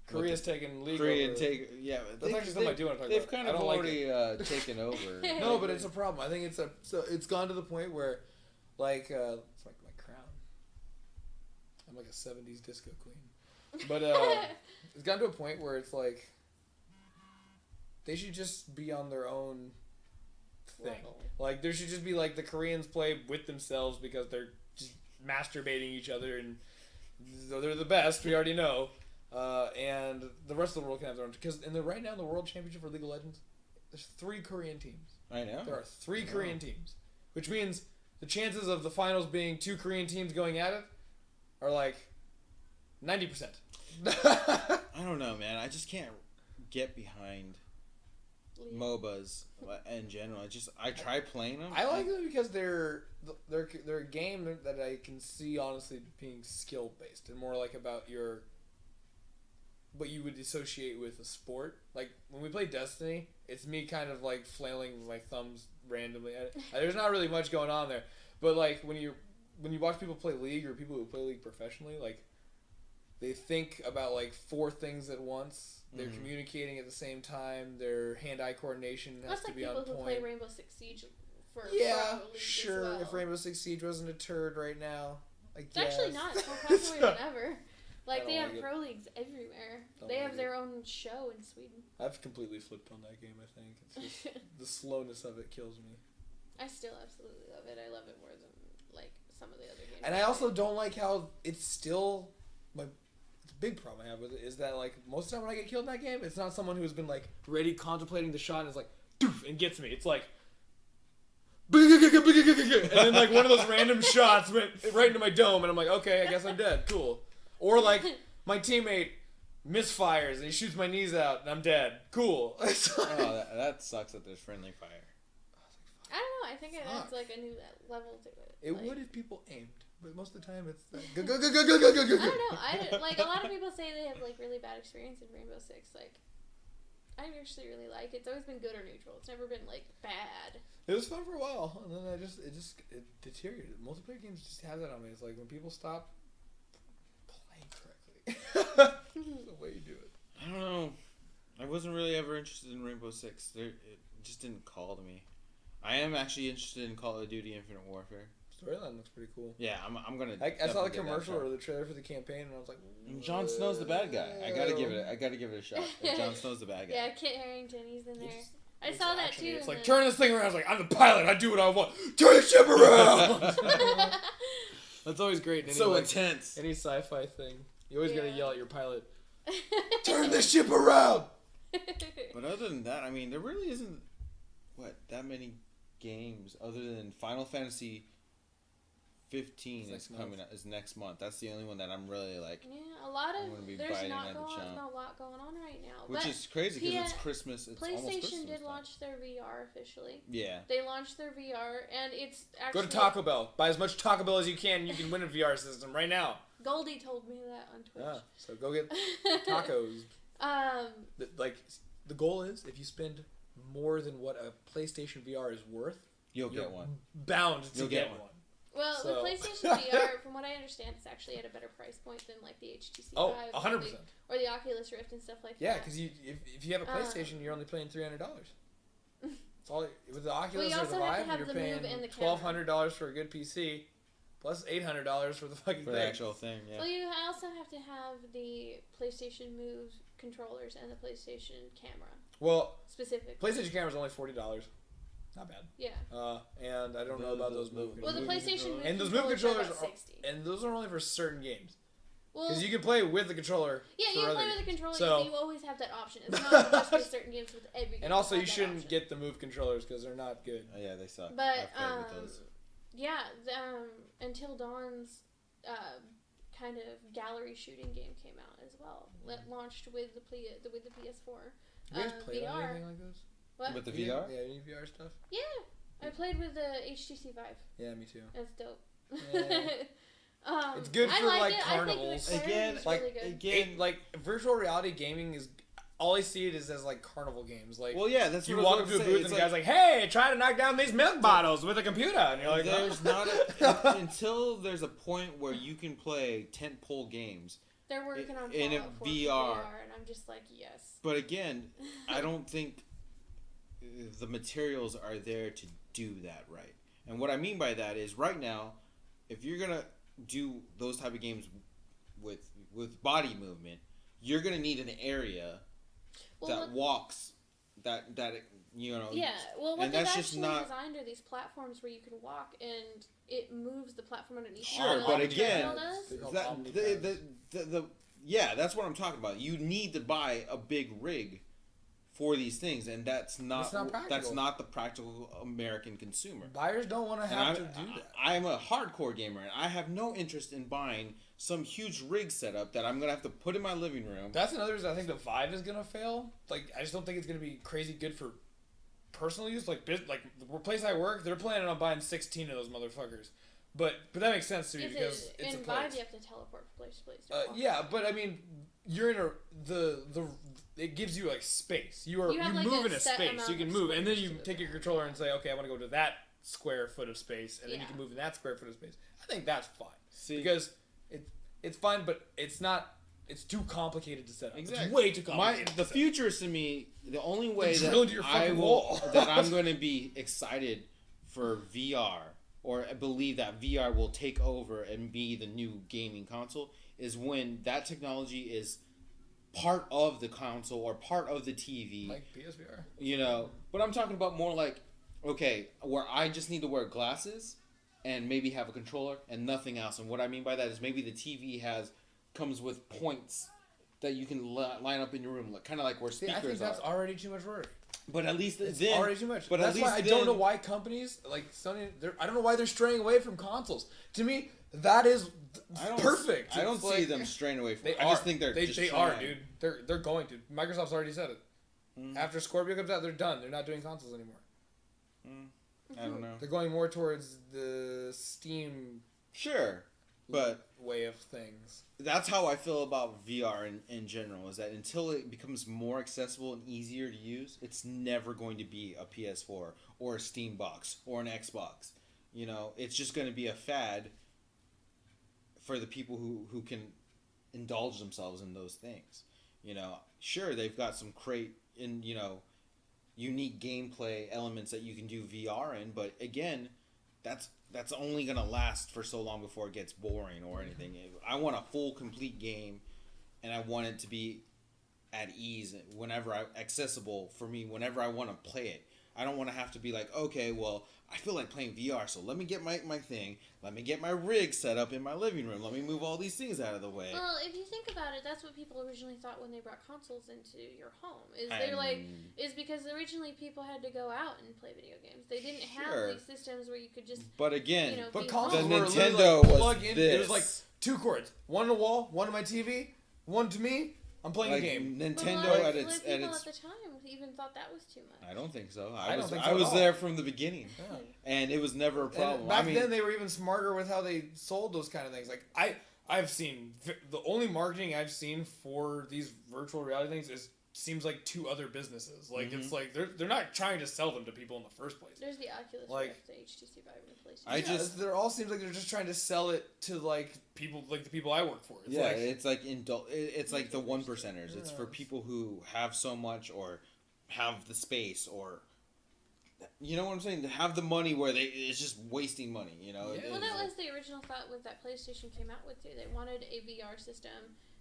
Korea's taken League Korean over. take yeah. That's actually something I do want to talk They've about. kind I of don't like already taken over. No, but it's a problem. I think it's gone to the point where, like, it's like my crown. I'm like a '70s disco queen, but it's gotten to a point where it's like they should just be on their own thing. Level. Like there should just be like the Koreans play with themselves because they're just masturbating each other and they're the best. We already know. And the rest of the world can have their own. Because right now in the World Championship for League of Legends, there's 3 Korean teams. I know. There are 3 Korean teams, which means the chances of the finals being 2 Korean teams going at it are like 90%. I don't know, man. I just can't get behind MOBAs in general. I try playing them. I like them because they're a game that I can see honestly being skill based and more like about your what you would associate with a sport. Like when we play Destiny, it's me kind of like flailing my thumbs randomly. There's not really much going on there, but like when you watch people play League or people who play League professionally, like they think about like 4 things at once. They're communicating at the same time. Their hand-eye coordination has That's to like be on people point. who play Rainbow Six Siege for Yeah, Pro League sure. as well. If Rainbow Six Siege wasn't a turd right now, I It's guess. actually not. It's more popular than ever. Like, I they don't have like it. pro leagues everywhere. Don't They like have it. their own show in Sweden. I've completely flipped on that game. I think it's just the slowness of it kills me. I still absolutely love it. I love it more than, like, some of the other games. And I also don't like how it's still it's a big problem I have with it is that like most of the time when I get killed in that game, it's not someone who's been like ready contemplating the shot and is like doof and gets me. It's like and then like one of those random shots went right into my dome and I'm like, okay, I guess I'm dead. Cool. Or like my teammate misfires and he shoots my knees out and I'm dead. Cool. Oh, that sucks that there's friendly fire. I don't know. I think it Fuck. adds like a new level to it. It like, would if people aimed, but most of the time it's I don't know. Like a lot of people say they have like really bad experience in Rainbow Six. Like, I actually really like it. It's always been good or neutral. It's never been like bad. It was fun for a while, and then it deteriorated. Multiplayer games just have that on me. It's like when people stop playing correctly. That's the way you do it. I don't know. I wasn't really ever interested in Rainbow Six. It just didn't call to me. I am actually interested in Call of Duty Infinite Warfare. Storyline looks pretty cool. Yeah, I'm gonna. I saw the definitely get that commercial shot. or the trailer for the campaign, and I was like, And Jon Snow's the bad guy. I gotta give it a shot. Jon Snow's the bad guy. Yeah, Kit Harington, he's in there. I It's saw that actually- too. It's and like, then- turn this thing around. I was like, I'm the pilot. I do what I want. Turn the ship around. That's always great. In any, So like, intense. any sci-fi thing, you always gotta Yeah. yell at your pilot. Turn the ship around. But other than that, I mean, there really isn't that many games other than Final Fantasy 15 It's is next coming out is next month. That's the only one that I'm really like, Yeah, a lot I'm gonna be of there's biting not at the chomp. a lot going on right now. which but is crazy because it's P- Christmas. It's almost Christmas PlayStation did time. launch their VR officially. Yeah. They launched their VR, and it's actually Go to Taco Bell. Buy as much Taco Bell as you can. And you can win a VR system right now. Goldie told me that on Twitch. Yeah. So go get tacos. Like the goal is, if you spend more than what a PlayStation VR is worth, You'll you're get one. bound to You'll get get one. Well, So- the PlayStation VR, from what I understand, it's actually at a better price point than like the HTC Oh, Vive 100%. or the Oculus Rift and stuff like Yeah, that. because if you have a PlayStation, you're only paying $300. It's all with the Oculus you or also the have to Vive, have you're the paying Move and the camera. $1,200 for a good PC, plus $800 for the fucking For thing. the actual thing, yeah. Well, you also have to have the PlayStation Move controllers and the PlayStation camera Well, specifically. PlayStation camera's only $40. Not bad. Yeah. And I don't know about those move Well, the controllers. PlayStation Move And those move controllers controllers are about 60. And those are only for certain games. Well, Because you can play with the controller. yeah, for you can other play with the games. controller, So- but you always have that option. It's not just for certain games with every game. And also, you you have that shouldn't option. get the move controllers because they're not good. Oh, yeah, they suck. But I've played with those. yeah, Until Dawn's kind of gallery shooting game came out as well. Launched with the PS4. Have you guys played on VR. anything like this? What? With the Any- VR? Yeah, any VR stuff? Yeah, I played with the HTC Vive. Yeah, me too. That's dope. Yeah. It's good I for, liked like, it. carnivals. I think the Again, clarity is like, really good. Again, Like, virtual reality gaming is... All I see it is as, like, carnival games. Like, well, yeah, that's you what walk I up was to a gonna booth say. and the guy's like, hey, try to knock down these milk bottles with a computer. And you're like, there's "Oh." not until there's a point where you can play tentpole games. They're working on in a Fallout 4 VR. for VR, and I'm just like, yes. But again, I don't think the materials are there to do that right. And what I mean by that is, right now, if you're gonna do those type of games with body movement, you're gonna need an area that walks, that you know. Yeah, well, what and they've that's just actually not. designed are these platforms where you can walk and it moves the platform underneath. Sure, you. but Like again, Treadmill does. They're called That, the yeah, that's what I'm talking about. You need to buy a big rig for these things, and that's not practical. the practical American consumer. Buyers don't want to And have to do that. I'm a hardcore gamer, and I have no interest in buying some huge rig setup that I'm gonna have to put in my living room. That's another reason I think the Vive is gonna fail. Like, I just don't think it's gonna be crazy good for personal use. Like the place I work, they're planning on buying 16 of those motherfuckers. But that makes sense to me because it's a in place. Vive you have to teleport from place to place. Yeah, but I mean, you're in it gives you like space. You have, like, move a in a set space. amount You can of move, and then squares you to move take your in. controller and say, okay, I want to go to that square foot of space, and then you Yeah. can move in that square foot of space. I think that's fine See, because it's fine, but it's not. It's too complicated to set up. Exactly. It's way too complicated. the future is to me the only way Then that drill into your I fucking will wall. that I'm going to be excited for VR or believe that VR will take over and be the new gaming console is when that technology is part of the console or part of the TV. Like PSVR. You know, but I'm talking about more like, okay, where I just need to wear glasses and maybe have a controller and nothing else. And what I mean by that is maybe the TV comes with points that you can line up in your room, kind of like where See, speakers I think that's are. already too much work. But at least It's then, already too much. But That's at least why I then, don't know why companies like Sony. I don't know why they're straying away from consoles. To me, that is perfect. I don't It's see like- them straying away from. They I are. just think they're they just are, trying. dude. They're going to. Microsoft's already said it. Mm. After Scorpio comes out, they're done. They're not doing consoles anymore. I don't know. They're going more towards the Steam Sure, but way of things. that's how I feel about VR in general, is that until it becomes more accessible and easier to use, it's never going to be a PS4 or a Steam box or an Xbox. You know, it's just going to be a fad for the people who can indulge themselves in those things. You know, sure, they've got some unique gameplay elements that you can do VR in, but again, that's only going to last for so long before it gets boring or anything. I want a full, complete game, and I want it to be at ease accessible for me whenever I want to play it. I don't want to have to be like, okay, well, I feel like playing VR, so let me get my thing. Let me get my rig set up in my living room. Let me move all these things out of the way. Well, if you think about it, that's what people originally thought when they brought consoles into your home. Is because originally people had to go out and play video games. They didn't have these systems where you could just. But again, you know, But be consoles home. the were Nintendo literally like, was plug in. It was this. like 2 cords, one on the wall, one on my TV, one to me. I'm playing like a game. Nintendo But at people its at the time even thought that was too much. I don't think so. I don't think so I at was all. there from the beginning, Yeah. and it was never a problem. And back then they were even smarter with how they sold those kind of things. Like I've seen the only marketing I've seen for these virtual reality things seems like 2 other businesses. Like it's like they're not trying to sell them to people in the first place. There's the Oculus Like- Rift, the HTC Vive, and the PlayStation. They're all seems like they're just trying to sell it to like people like the people I work for. It's yeah, like, it's like the 1%ers. It's for people who have so much or have the space or. You know what I'm saying? To have the money where it's just wasting money, you know? Yeah. Well, that was the original thought with that PlayStation came out with too. They wanted a VR system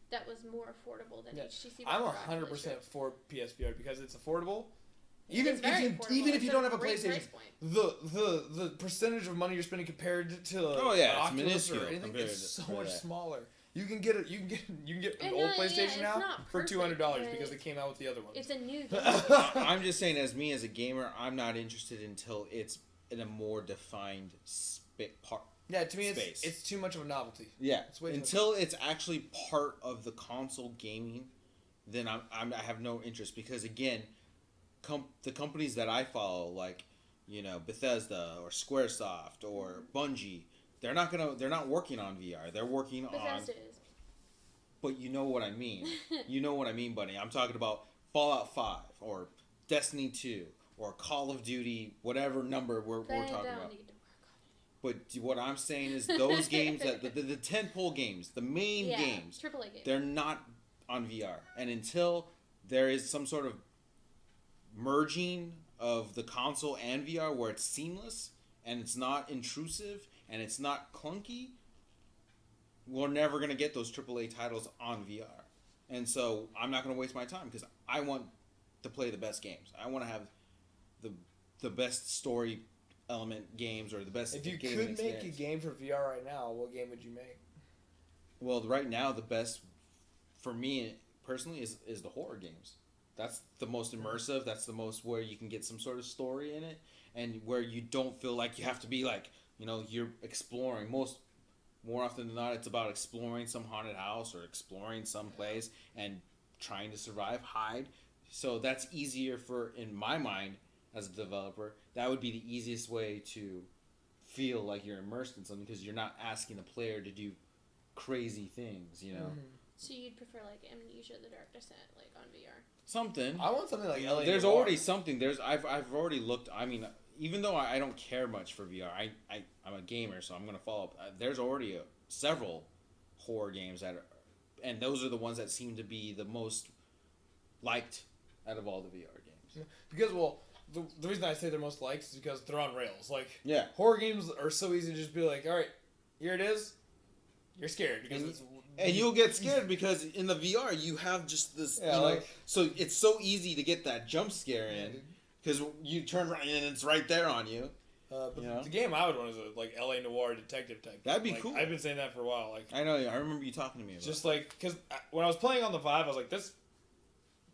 that was more affordable than HTC Vive. I'm or 100% Oculus Rift. for PSVR because it's affordable. It's Even very if you affordable. even if It's you a don't have a great PlayStation, price point. the percentage of money you're spending compared to Oh, yeah, it's Oculus minuscule or anything, compared it's to- so for much that. smaller. You can get an old PlayStation it's now not for perfect, $200 but because they came out with the other ones. It's a new game. I'm just saying, as me as a gamer, I'm not interested until it's in a more defined part. Yeah, to me, space. it's too much of a novelty. Yeah, It's way too until it's actually part of the console gaming, then I have no interest because again, the companies that I follow, like Bethesda or SquareSoft or Bungie, they're not working on VR. They're working on. Bethesda is. But you know what I mean. You know what I mean, buddy. I'm talking about Fallout 5 or Destiny 2 or Call of Duty, whatever number we're talking about. Need to But what I'm saying is those games, that the tentpole games, the main games, AAA games. they're not on VR. And until there is some sort of merging of the console and VR where it's seamless and it's not intrusive and it's not clunky, we're never going to get those AAA titles on VR. And so I'm not going to waste my time because I want to play the best games. I want to have the best story element games or the best If you gaming could make experience. a game for VR right now, what game would you make? Well, right now the best for me personally is the horror games. That's the most immersive. That's the most where you can get some sort of story in it, and where you don't feel like you have to be like you're exploring. More often than not, it's about exploring some haunted house or exploring some place and trying to survive, hide. So that's easier in my mind as a developer. That would be the easiest way to feel like you're immersed in something because you're not asking the player to do crazy things. Mm-hmm. So you'd prefer like Amnesia: The Dark Descent, like on VR? Something. I want something like LA There's Noire. already something. I've already looked. I mean, even though I don't care much for VR, I'm a gamer, so I'm gonna follow up. There's already several horror games and those are the ones that seem to be the most liked out of all the VR games. Because the reason I say they're most liked is because they're on rails. Like Yeah. horror games are so easy to just be like, all right, here it is. You're scared because And you'll get scared because in the VR you have just this, so it's so easy to get that jump scare in because you turn around and it's right there on you. But the game I would want is a like LA Noire detective type. That'd be Like, cool. I've been saying that for a while. Like I know. I remember you talking to me about just it. like because when I was playing on the Vive, I was like, this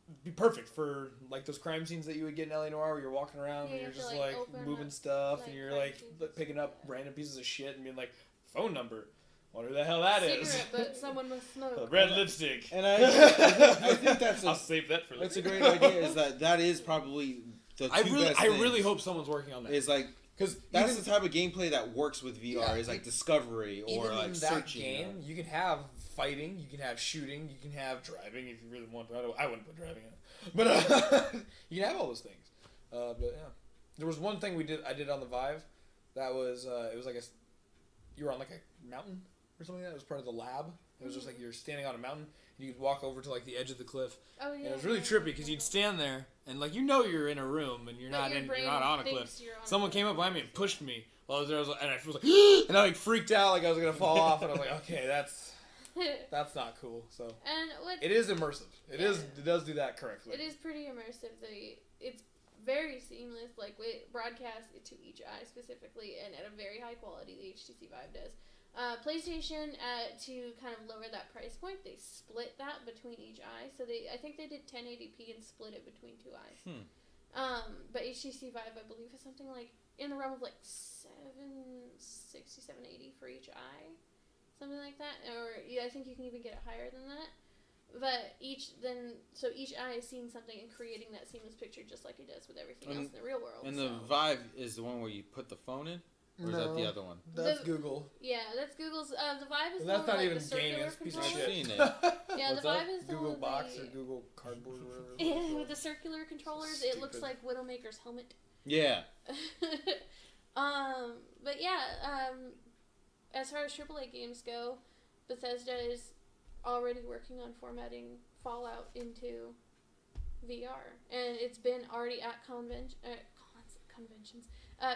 would be perfect for like those crime scenes that you would get in LA Noire where you're walking around Yeah, and you you're have to, just like, like open moving up, stuff like, and you're crime like scenes. picking up random pieces of shit and being like, phone number. Wonder who the hell that is. Secret, but someone must smoke. Red lipstick. And I think that's I'll save that for later. that's a great idea. Is that is probably the two best I things. really hope someone's working on that. Is like Because That's the type of gameplay that works with VR. Yeah, is like discovery or even like in that searching. game, you can have fighting, you can have shooting, you can have driving if you really want to. I wouldn't put driving in it, but you can have all those things. But yeah, there was one thing I did on the Vive, that was it was like you were on like a mountain or something like that. It was part of the lab. It was just like you're standing on a mountain and you could walk over to like the edge of the cliff. Oh yeah. And it was really trippy because you'd stand there and like you're in a room and you're not on a cliff. Someone came up behind me and pushed me while I was there. And I was like, and I like freaked out like I was gonna fall off. And I was like, okay, that's not cool. So it is immersive. It does do that correctly. It is pretty immersive. It's very seamless. Like we broadcast it to each eye specifically, and at a very high quality. The HTC Vive does. PlayStation, to kind of lower that price point, they split that between each eye. So I think they did 1080p and split it between two eyes. But HTC Vive, I believe, is something like in the realm of like 760, 780 for each eye, something like that. Or I think you can even get it higher than that. But each eye is seeing something and creating that seamless picture just like it does with everything else in the real world. And the Vive is the one where you put the phone in. Or is that the other one? That's Google. Yeah, that's Google's. The Vive is that's the one not with even the circular gaming. It's a piece of controller. shit. Yeah, the Vive is the Google one with Box the, or Google Cardboard or whatever. Yeah, with the circular controllers, it looks like Widowmaker's helmet. Yeah. But yeah, as far as AAA games go, Bethesda is already working on formatting Fallout into VR, and it's been already at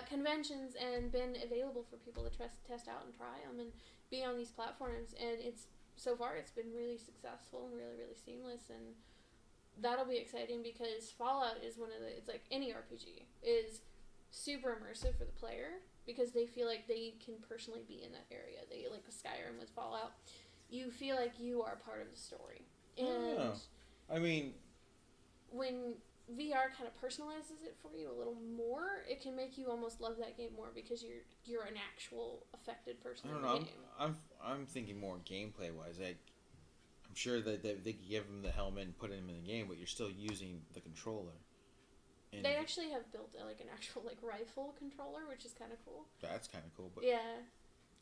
conventions and been available for people to test out and try them and be on these platforms. And so far it's been really successful and really, really seamless, and that'll be exciting because Fallout is it's like any RPG is super immersive for the player because they feel like they can personally be in that area. They like Skyrim with Fallout. You feel like you are part of the story. And I mean, when VR kind of personalizes it for you a little more, it can make you almost love that game more because you're an actual affected person in the game. I'm thinking more gameplay wise. I'm sure that they could give him the helmet and put him in the game, but you're still using the controller. And they actually have built like an actual like rifle controller, which is kind of cool. That's kind of cool. But yeah.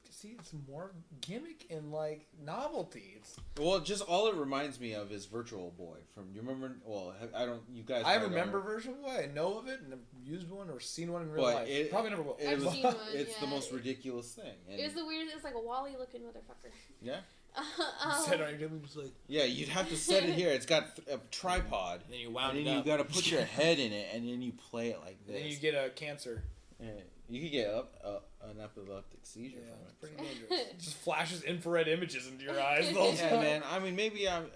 See, it's more gimmick and like novelty. Well, just all it reminds me of is Virtual Boy from. You remember? Well, I don't. You guys. I remember Virtual Boy. I know of it and have used one or seen one in real life. Probably never will. I've seen one. It's the most ridiculous thing. And it was the weirdest. It's like a Wally looking motherfucker. Yeah. Set on your just like. Yeah, you'd have to set it here. It's got a tripod. And then you wound and it then up. you got to put your head in it, and then you play it like this. And then you get a cancer. Yeah, you could get an epileptic seizure from it. It's pretty dangerous. It just flashes infrared images into your eyes the whole time. Yeah, man. I mean, maybe I'm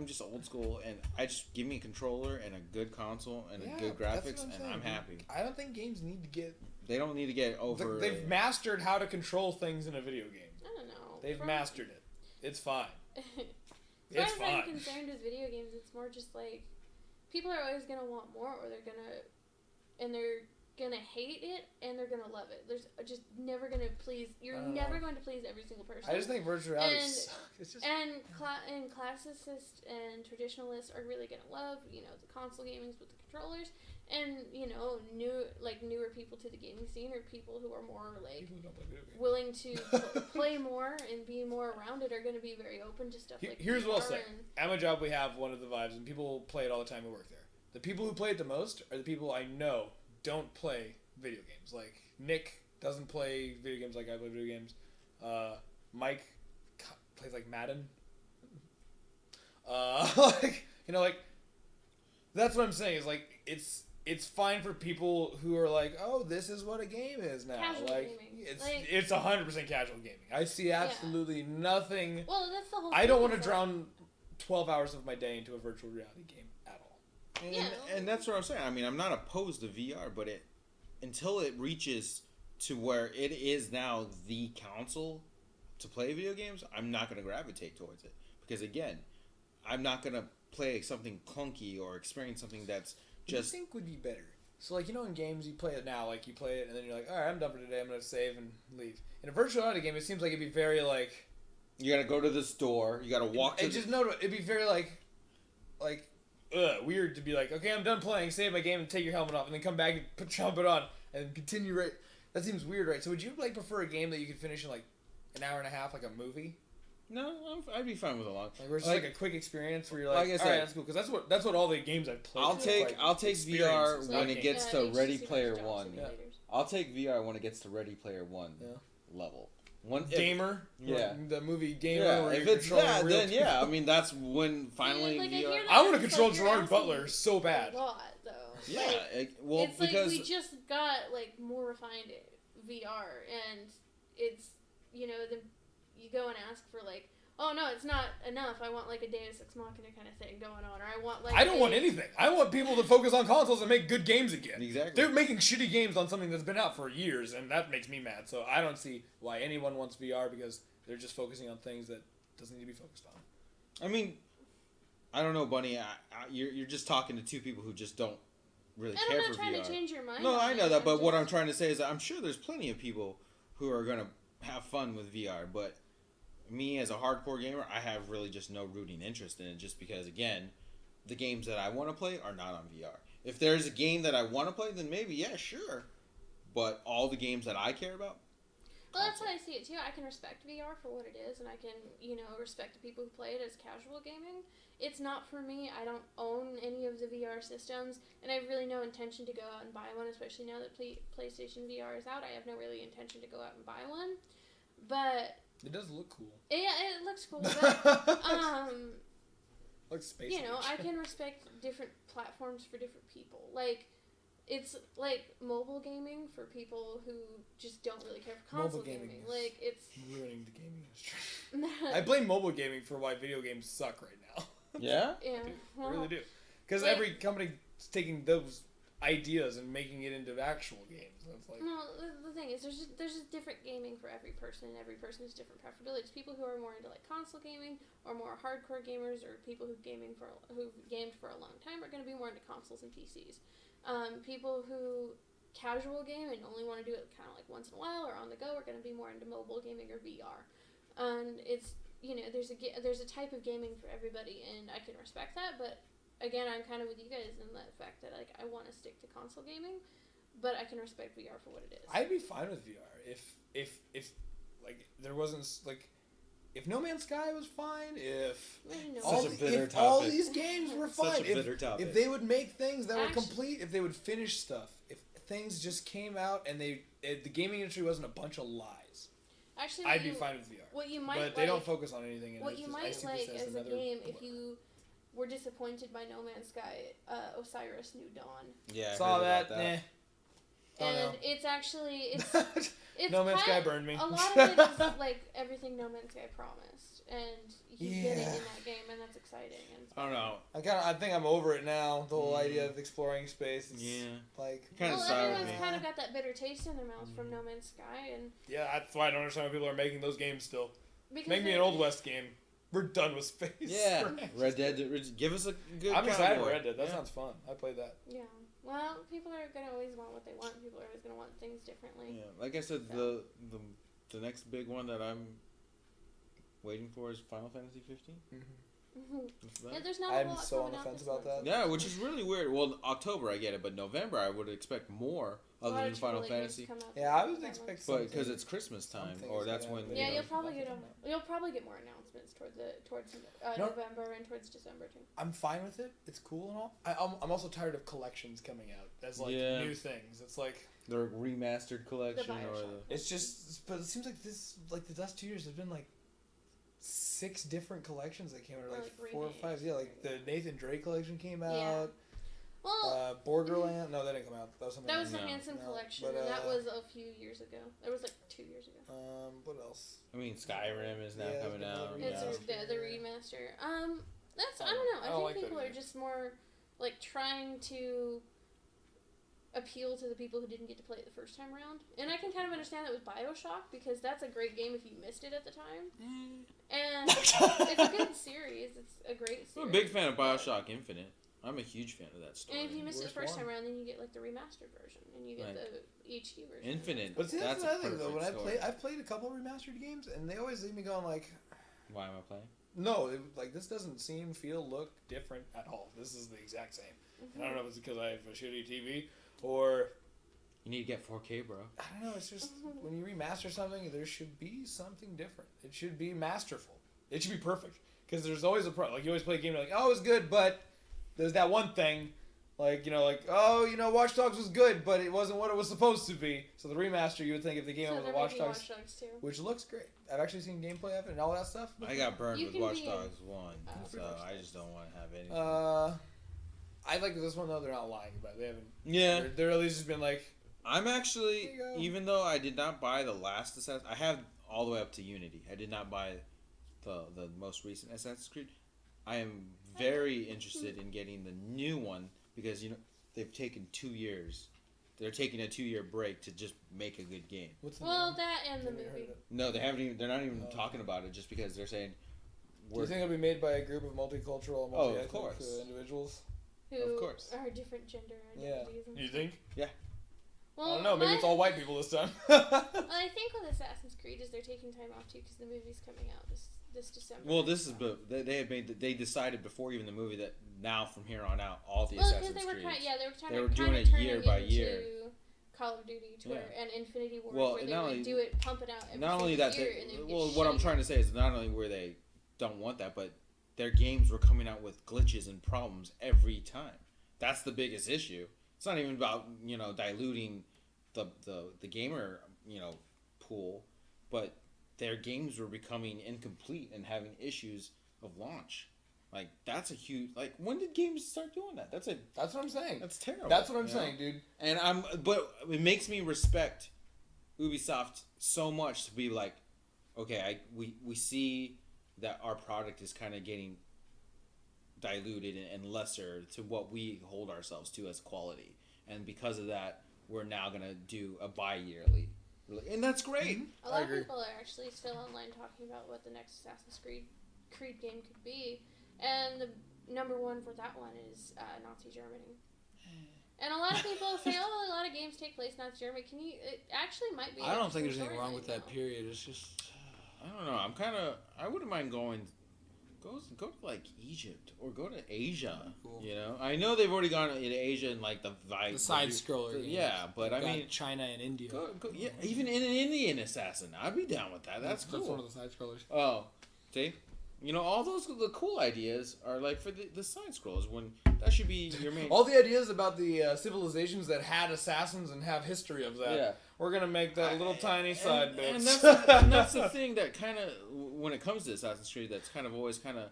just old school, and I just give me a controller and a good console and a good graphics, and I'm happy. I don't think games need to get. They don't need to get over. They've mastered how to control things in a video game. I don't know. They've mastered it. It's fine. As far as I'm concerned with video games, it's more just like people are always gonna want more, or they're gonna hate it and they're gonna love it. There's just never gonna please. You're never going to please every single person. I just think virtual reality sucks. It's just and classicists and traditionalists are really gonna love the console gamings with the controllers, and newer people to the gaming scene or people who are more like willing to play more and be more around it are gonna be very open to stuff like. Here's what I'll say: at my job, we have one of the Vives, and people play it all the time who work there. The people who play it the most are the people I know don't play video games. Like Nick doesn't play video games like I play video games. Mike plays like Madden. That's what I'm saying. Is like it's fine for people who are like, oh, this is what a game is now. Casual like gaming. it's 100% casual gaming. I see absolutely nothing. Well, that's the whole. I don't want to drown 12 hours of my day into a virtual reality game at all. And that's what I'm saying. I mean, I'm not opposed to VR, but until it reaches to where it is now the console to play video games, I'm not going to gravitate towards it. Because again, I'm not going to play something clunky or experience something that's just... What do you think would be better? So, in games, you play it now. You play it, and then you're like, all right, I'm done for today. I'm going to save and leave. In a virtual reality game, it seems like it'd be very, You got to go to the store. You got to walk to it'd be very, weird to be like, okay, I'm done playing, save my game, and take your helmet off, and then come back and jump it on, and continue right... That seems weird, right? So would you like prefer a game that you could finish in like an hour and a half, like a movie? No, I'd be fine with a long. Like where it's just like a quick experience where you're like, like I said, all right, that's cool, because that's what all the games I've played. I'll take VR experiences, when not it gets games. to HTC Ready versus Player job One. simulators. I'll take VR when it gets to Ready Player One level. Gamer, Yeah. the movie Gamer. Yeah, where if you're it's controlling that, real then people. I mean that's when finally like, I VR. hear that I want to it's control like you're Gerard asking Butler so bad. A lot, though. Yeah, Like, well it's because like we just got like more refined VR, and it's you go and ask for like, oh no, it's not enough. I want like a Deus Ex Machina kind of thing going on, or I want like. I don't want anything. I want people to focus on consoles and make good games again. Exactly. They're making shitty games on something that's been out for years, and that makes me mad. So I don't see why anyone wants VR because they're just focusing on things that doesn't need to be focused on. I mean, I don't know, Bunny. You're just talking to two people who just don't really And care I'm for not trying VR. to change your mind. No, on I know it. that, but I'm what just- I'm trying to say is that I'm sure there's plenty of people who are gonna have fun with VR, but me as a hardcore gamer, I have really just no rooting interest in it, just because again, the games that I want to play are not on VR. If there's a game that I want to play, then maybe sure, but all the games that I care about. Well, that's how I see it too. I can respect VR for what it is, and I can, respect the people who play it as casual gaming. It's not for me. I don't own any of the VR systems, and I have really no intention to go out and buy one, especially now that PlayStation VR is out. I have no really intention to go out and buy one. But It does look cool. yeah, it looks cool. But Looks space I can respect different platforms for different people. Like, it's like mobile gaming for people who just don't really care for console Mobile gaming is Like, it's ruining the gaming industry. I blame mobile gaming for why video games suck right now. Yeah. yeah. I really do. Because like- every company's taking those ideas and making it into actual games. And it's like, No, the thing is, there's just different gaming for every person, and every person has different preferabilities. People who are more into like console gaming, or more hardcore gamers, or people who've gamed for a long time are going to be more into consoles and PCs. People who casual game and only want to do it kind of like once in a while or on the go are going to be more into mobile gaming or VR. And it's there's a type of gaming for everybody, and I can respect that. But again, I'm kind of with you guys in the fact that like I want to stick to console gaming. But I can respect VR for what it is. I'd be fine with VR if like there wasn't like if No Man's Sky was fine, if all these games were fine, if they would make things that were complete, if they would finish stuff, if things just came out and the gaming industry wasn't a bunch of lies, Actually, I'd be fine with VR. What you might but they don't focus on anything. What you might like as a game if you were disappointed by No Man's Sky, Osiris New Dawn. Yeah, I saw heard that. about that. And it's actually it's No Man's Sky burned me. A lot of it is like everything No Man's Sky promised, and you get it in that game, and that's exciting. And I don't know. I think I'm over it now. The whole idea of exploring space. Like everyone's kind of got that bitter taste in their mouth from No Man's Sky, and that's why I don't understand why people are making those games still. Because Make me an Old West game. We're done with space. Yeah, Red Dead. Give us a good. I'm excited for Red Dead. That sounds fun. I played that. Yeah. Well, people are gonna always want what they want. People are always gonna want things differently. Yeah, like I said, the next big one that I'm waiting for is Final Fantasy 15. Yeah, there's not a lot I'm so on coming the out fence this about month. that. Yeah, which is really weird. Well, October I get it, but November I would expect more other than Final Fantasy. Yeah, I would expect something. But because it's Christmas time, something or is that's gonna when. happen. Yeah, you know, you'll probably get more announcements towards November and towards December too. I'm fine with it. It's cool and all. I'm also tired of collections coming out as like new things. It's like the remastered collection or the. It's just, but it seems like the last 2 years there's been like 6 different collections that came out, or like 4 or 5. Yeah, like the Nathan Drake collection came out. Yeah. Well, Borderland. No, that didn't come out. That was something. That was else. the Handsome collection, but, and that was a few years ago. It was like 2 years ago. What else? I mean, Skyrim is now coming out. It's the remaster. That's I don't know. I think people are just more like trying to appeal to the people who didn't get to play it the first time around. And I can kind of understand that with BioShock, because that's a great game if you missed it at the time. And it's a good series. It's a great series. I'm a big fan of BioShock Infinite. I'm a huge fan of that story. And if you missed it the first time around, then you get like the remastered version, and you get the HD version. Infinite. But see, that's another thing though. When story. I've played a couple remastered games, and they always leave me going like, why am I playing? No, like this doesn't look different at all. This is the exact same. And I don't know if it's because I have a shitty TV or You need to get 4K, bro. I don't know. It's just when you remaster something, there should be something different. It should be masterful. It should be perfect. Because there's always a problem. Like, you always play a game, you're like, oh, it was good, but there's that one thing. Like, Watch Dogs was good, but it wasn't what it was supposed to be. So the remaster, you would think if they came out with Watch Dogs, too. which looks great. I've actually seen gameplay of it and all that stuff. I got burned You with can Watch be Dogs 1, so Watch I just don't want to have anything. I like this one, though. They're not lying about it. They haven't. Yeah. They're at least just been like, I'm actually, Here you go. even though I did not buy the last Assassin's, I have all the way up to Unity. I did not buy the most recent Assassin's Creed. I am very interested in getting the new one because they've taken 2 years. They're taking a 2-year break to just make a good game. what's the Well, name? that and the Never heard movie. of it. No, they haven't even. They're not even Oh. talking about it just because they're saying. Do you think it'll be made by a group of multicultural and Oh, of multi-ethnic course. individuals? Who Of course. are different gender Yeah. identities. And You stuff. think? Well, I don't know. Maybe my- it's all white people this time. I think with Assassin's Creed is they're taking time off too because the movie's coming out this December. Well, this is they decided before even the movie that now from here on out all the Well, Assassin's because they were Creeds. they were trying They to were doing kind it of turn year it by into year. Call of Duty to where, Yeah. and Infinity War Well, where they not would only- do it, pump it out every Not only single that, year, and it would get what I'm shitty. trying to say is not only were they don't want that, but their games were coming out with glitches and problems every time. That's the biggest issue. It's not even about diluting the gamer pool, but their games were becoming incomplete and having issues of launch. Like that's a huge when did games start doing that? That's what I'm saying. That's terrible. That's what I'm you know? saying, dude. And but it makes me respect Ubisoft so much to be like, okay, we see that our product is kind of getting diluted and lesser to what we hold ourselves to as quality, and because of that, we're now gonna do a bi-yearly, and that's great. A lot I of agree. people are actually still online talking about what the next Assassin's Creed game could be, and the number one for that one is Nazi Germany. And a lot of people say, "Oh, a lot of games take place in Nazi Germany." It actually might be. I don't think there's actual anything wrong with that storyline, though. period. It's just I don't know. I wouldn't mind going. Go to like Egypt or go to Asia. Cool. I know they've already gone into Asia and like the side scroller. games. Yeah, but I Got mean, China and India. go, yeah, even in an Indian assassin, I'd be down with that. That's cool. That's one of the side scrollers. Oh, see, all the cool ideas are like for the side scrolls when that should be your main. All the ideas about the civilizations that had assassins and have history of that. Yeah. We're gonna make that little tiny side bits. And that's the thing that kind of when it comes to Assassin's Creed, that's kind of always kind of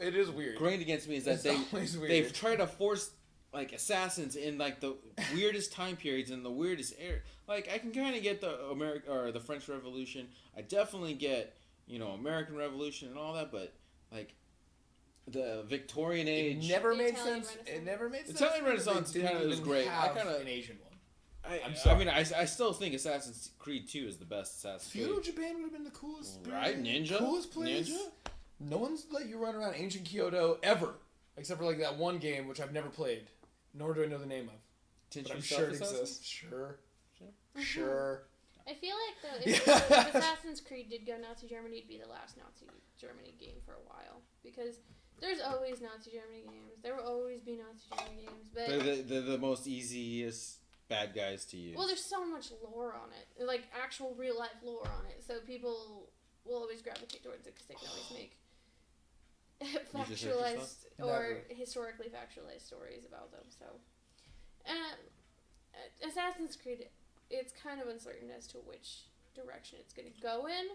it is weird. grained against me is that It's always weird. they've tried to force like assassins in like the weirdest time periods and the weirdest era. Like I can kind of get the the French Revolution. I definitely get American Revolution and all that, but like the Victorian age. It never The made Italian sense. It Renaissance. never made sense. Italian because Renaissance they didn't kinda was even great. I have kinda- an Asian one. I'm I sorry. mean, I still think Assassin's Creed 2 is the best Assassin's Feudal Creed. Japan would have been the coolest. Right, Ninja? Coolest place. Ninja? No one's let you run around ancient Kyoto ever, except for like that one game which I've never played, nor do I know the name of. But Tenchu I'm sure it Self-Assassins? exists. Sure. Mhm. Sure. I feel like though, if Assassin's Creed did go Nazi Germany, it'd be the last Nazi Germany game for a while because there's always Nazi Germany games. There will always be Nazi Germany games, but They're the most easiest bad guys to use. well, there's so much lore on it, like actual real life lore on it. So people will always gravitate towards it because they can always make just hurt factualized yourself? or Never. historically factualized stories about them. So, Assassin's Creed, it's kind of uncertain as to which direction it's going to go in.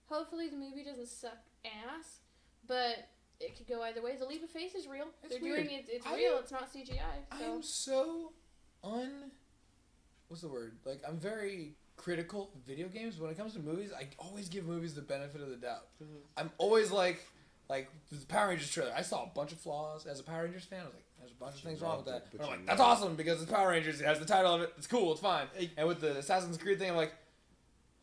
Hopefully, the movie doesn't suck ass, but it could go either way. The leap of faith is real. It's They're weird. doing it. It's I- real. It's not CGI. So. I'm so what's the word? Like I'm very critical of video games. When it comes to movies, I always give movies the benefit of the doubt. Mhm. I'm always like the Power Rangers trailer. I saw a bunch of flaws as a Power Rangers fan. I was like, there's a bunch of things wrong with that. But But I'm you like, that's loved awesome because it's Power Rangers. It has the title of it. It's cool. It's fine. Hey. And with the Assassin's Creed thing, I'm like,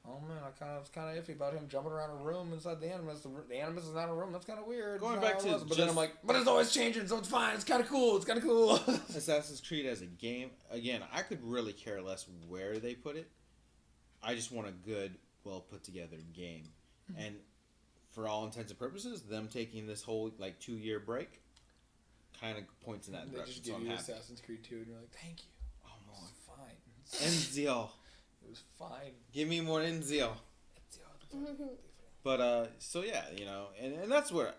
oh man, I was kind of iffy about him jumping around a room inside the Animus. The Animus is not a room. That's kind of weird. Going It's not back how it to was. But then I'm just- like, but it's always changing, so it's fine. It's kind of cool. It's kind of cool. Assassin's Creed as a game, again, I could really care less where they put it. I just want a good, well put together game. Mm-hmm. And for all intents and purposes, them taking this whole 2-year break kind of points in that They direction. just So give I'm you happy. Assassin's Creed 2, and you're like, thank you. Oh, It's more. fine. Ezio. It was fine. Give me more Ezio. But so yeah, you know, and that's where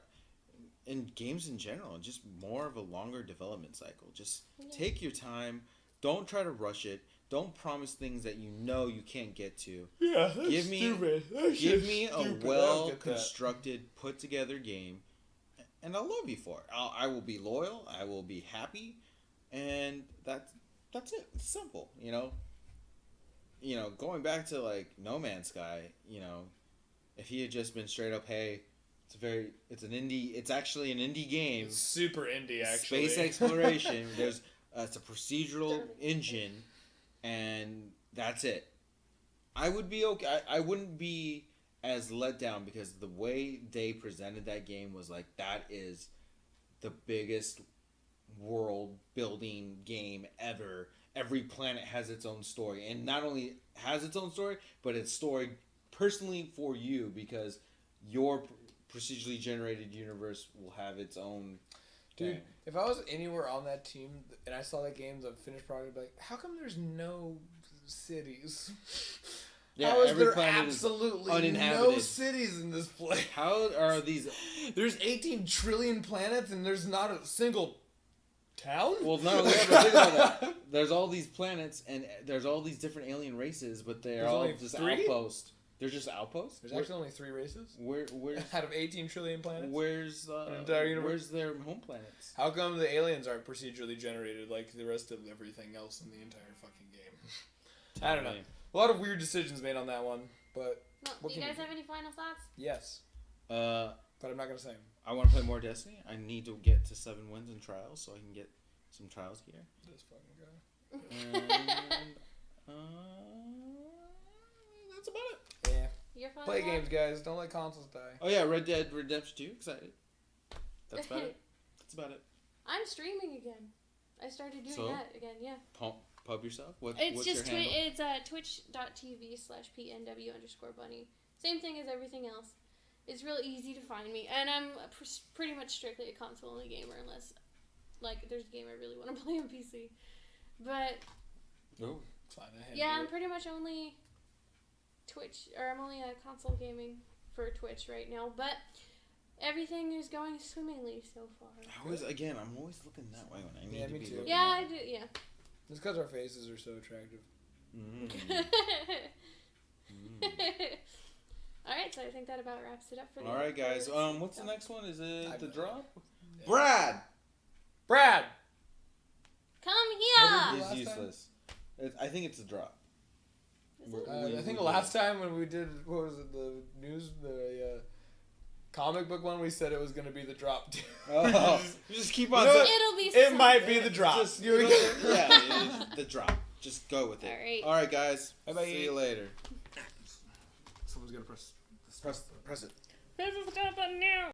in games in general, just more of a longer development cycle. Just take your time. Don't try to rush it. Don't promise things that you know you can't get to. Yeah, that's Give me stupid. That's give just me a stupid. I well don't get that. constructed, put together game, and I'll love you for it. I will be loyal. I will be happy, and that's it. It's simple, you know. You know, going back to like No Man's Sky, you know, if he had just been straight up, hey, it's actually an indie game. It's super indie, actually. Space exploration. It's a procedural engine, and that's it. I would be okay. I wouldn't be as let down because the way they presented that game was like, that is the biggest world building game ever. Every planet has its own story, and not only has its own story, but it's story personally for you because your procedurally generated universe will have its own. Dude, if I was anywhere on that team and I saw that game, the finished product, I'd be like, how come there's no cities? Yeah, how is every there planet is absolutely uninhabited. no cities in this place? How are these? There's 18 trillion planets and there's not a single town? Well, not only that, but think about that. There's all these planets and there's all these different alien races, but they're There's all only just 3? outposts. They're just outposts. There's actually only 3 races Where's out of 18 trillion planets. where's An entire universe? where's their home planets? How come the aliens aren't procedurally generated like the rest of everything else in the entire fucking game? I don't know. A lot of weird decisions made on that one, but Well, What do you can guys you have any final thoughts? yes. Uh, But I'm not gonna say 'em. I want to play more Destiny. I need to get to 7 wins in trials so I can get some trials gear. This fucking guy. And that's about it. Yeah. Your final Play thought? games, guys. Don't let consoles die. Oh yeah, Red Dead Redemption 2. Excited. That's about it. That's about it. I'm streaming again. I started doing So? that again. Yeah. Pub yourself. What's It's just your handle? it's twitch.tv/pnw_bunny. Same thing as everything else. It's real easy to find me, and I'm pretty much strictly a console-only gamer unless, like, there's a game I really want to play on PC. But Oh. It's fine. I yeah, I'm handle it. pretty much only I'm only console gaming for Twitch right now. But everything is going swimmingly so far. I'm always looking that way when I need Yeah, to me be too. looking Yeah, that I way. do. Yeah. It's because our faces are so attractive. All right, so I think that about wraps it up for the. All right, guys. for this What's the stuff. next one? Is it I the know. drop? Yeah. Brad. Brad! Come What here. did Is you- last useless. I think it's a drop. Is it? I think last time when we did, what was it, the news, the comic book one, we said it was going to be the drop. Oh, you just keep on. You know what? It'll be. It might something. be the drop. Just, You yeah, know? the drop. Just go with it. All All right, guys. Bye-bye. See you later. Someone's going to press Press it. Press the stop button now.